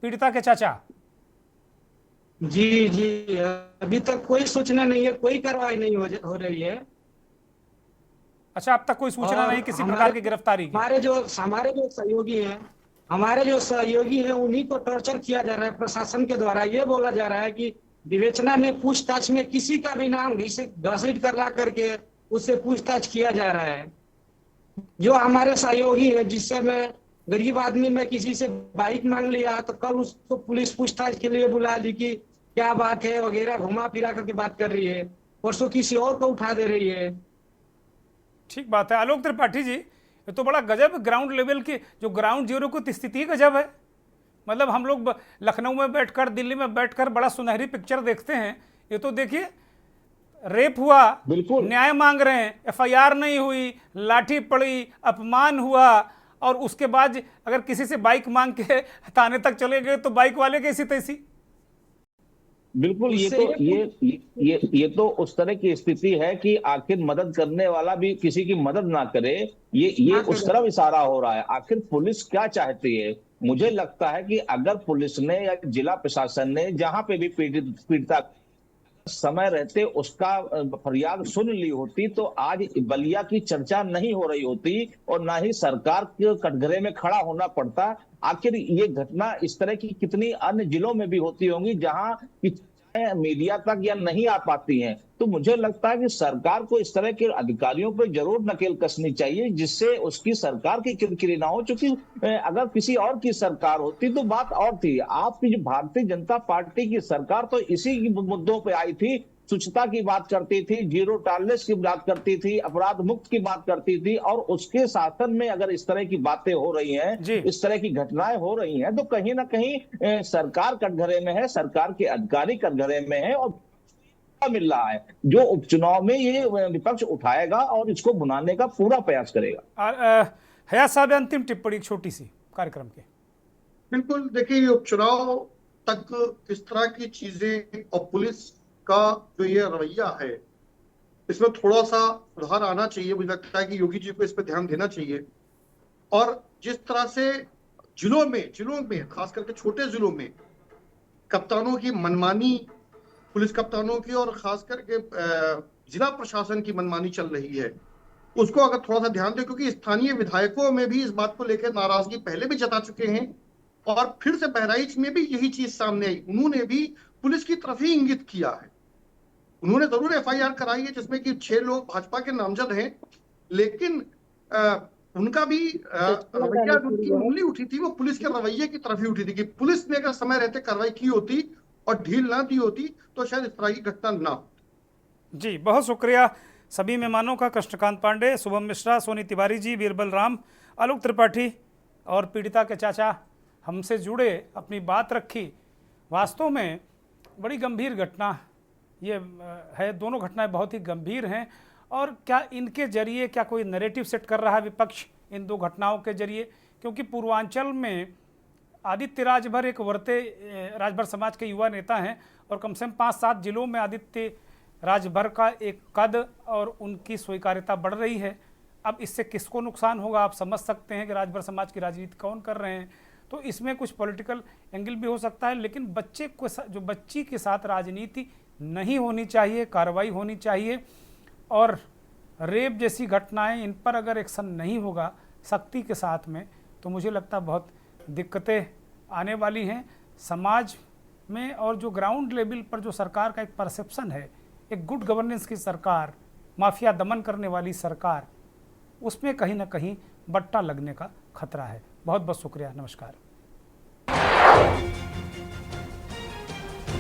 पीड़िता के चाचा जी जी, अभी तक कोई सूचना नहीं है, कोई कार्रवाई नहीं हो रही है। अच्छा, अब तक कोई सूचना नहीं किसी प्रकार की गिरफ्तारी की? हमारे जो सहयोगी हैं उन्हीं को टॉर्चर किया जा रहा है प्रशासन के द्वारा। ये बोला जा रहा है कि विवेचना में पूछताछ में किसी का भी नाम घसीट कर ला करके उससे पूछताछ किया जा रहा है। जो हमारे सहयोगी है, जिससे मैं गरीब आदमी में किसी से बाइक मांग लिया तो कल उसको पुलिस पूछताछ के लिए बुला ली कि क्या बात है वगैरह, घुमा फिरा करके बात कर रही है, परसों किसी और को उठा दे रही है। ठीक बात है। आलोक त्रिपाठी जी, ये तो बड़ा गजब ग्राउंड लेवल की, जो ग्राउंड जीरो की स्थिति गजब है। मतलब हम लोग लखनऊ में बैठकर, दिल्ली में बैठकर बड़ा सुनहरी पिक्चर देखते हैं, ये तो देखिए रेप हुआ, न्याय मांग रहे हैं, एफआईआर नहीं हुई, लाठी पड़ी, अपमान हुआ, और उसके बाद अगर किसी से बाइक मांग के थाने तक चले गए तो बाइक वाले कैसी तैसी। बिल्कुल। ये तो उस तरह की स्थिति है कि आखिर मदद करने वाला भी किसी की मदद ना करे, ये उस तरफ इशारा हो रहा है। आखिर पुलिस क्या चाहती है? मुझे लगता है कि अगर पुलिस ने या जिला प्रशासन ने जहां पे भी पीड़िता समय रहते उसका फरियाद सुन ली होती तो आज बलिया की चर्चा नहीं हो रही होती और ना ही सरकार के कटघरे में खड़ा होना पड़ता। आखिर ये घटना इस तरह की कितनी अन्य जिलों में भी होती होंगी जहां मीडिया तक या नहीं आ पाती हैं। तो मुझे लगता है कि सरकार को इस तरह के अधिकारियों पर जरूर नकेल कसनी चाहिए जिससे उसकी सरकार की किरकिरी ना हो। चूंकि अगर किसी और की सरकार होती तो बात और थी। आपकी जो भारतीय जनता पार्टी की सरकार तो इसी मुद्दों पे आई थी, स्वच्छता की बात करती थी, जीरो टॉलरेंस की बात करती थी, अपराध मुक्त की बात करती थी, और उसके शासन में अगर इस तरह की बातें हो रही हैं, इस तरह की घटनाएं हो रही हैं, तो कहीं ना कहीं सरकार कटघरे में है, सरकार के अधिकारी कटघरे में है और मिल रहा है जो उपचुनाव में ये विपक्ष उठाएगा और इसको भुनाने का पूरा प्रयास करेगा। हया साहब, अंतिम टिप्पणी छोटी सी कार्यक्रम के। बिल्कुल, देखिए ये उपचुनाव तक इस तरह की चीजें और पुलिस का जो ये रवैया है इसमें थोड़ा सा सुधार आना चाहिए। मुझे लगता है कि योगी जी को इस पर ध्यान देना चाहिए। और जिस तरह से जिलों में खास करके छोटे जिलों में कप्तानों की मनमानी, पुलिस कप्तानों की और खास करके जिला प्रशासन की मनमानी चल रही है, उसको अगर थोड़ा सा ध्यान दे, क्योंकि स्थानीय विधायकों में भी इस बात को लेकर नाराजगी पहले भी जता चुके हैं और फिर से बहराइच में भी यही चीज सामने आई। उन्होंने भी पुलिस की तरफ ही इंगित किया है। उन्होंने जरूर एफआईआर कराई है जिसमें कि 6 लोग भाजपा के नामजद हैं, लेकिन उनका भी रवैया उनकी उंगली उठी थी वो पुलिस के रवैये की तरफ ही उठी थी कि पुलिस ने अगर समय रहते कार्रवाई की होती और ढील ना दी होती तो शायद इस तरह की घटना ना होती। जी, बहुत शुक्रिया सभी मेहमानों का, कृष्णकांत पांडे, शुभम मिश्रा, सोनी तिवारी जी, बीरबल राम, आलोक त्रिपाठी और पीड़िता के चाचा हमसे जुड़े, अपनी बात रखी। वास्तव में बड़ी गंभीर घटना ये है, दोनों घटनाएं बहुत ही गंभीर हैं। और क्या इनके जरिए क्या कोई नैरेटिव सेट कर रहा है विपक्ष इन दो घटनाओं के जरिए? क्योंकि पूर्वांचल में आदित्य राजभर एक वर्ते राजभर समाज के युवा नेता हैं और कम से कम 5-7 जिलों में आदित्य राजभर का एक कद और उनकी स्वीकार्यता बढ़ रही है। अब इससे किसको नुकसान होगा आप समझ सकते हैं कि राजभर समाज की राजनीति कौन कर रहे हैं। तो इसमें कुछ पॉलिटिकल एंगल भी हो सकता है, लेकिन बच्चे को जो बच्ची के साथ राजनीति नहीं होनी चाहिए, कार्रवाई होनी चाहिए। और रेप जैसी घटनाएं, इन पर अगर एक्शन नहीं होगा सख्ती के साथ में, तो मुझे लगता है बहुत दिक्कतें आने वाली हैं समाज में। और जो ग्राउंड लेवल पर जो सरकार का एक परसेप्शन है, एक गुड गवर्नेंस की सरकार, माफिया दमन करने वाली सरकार, उसमें कहीं ना कहीं बट्टा लगने का खतरा है। बहुत बहुत शुक्रिया, नमस्कार।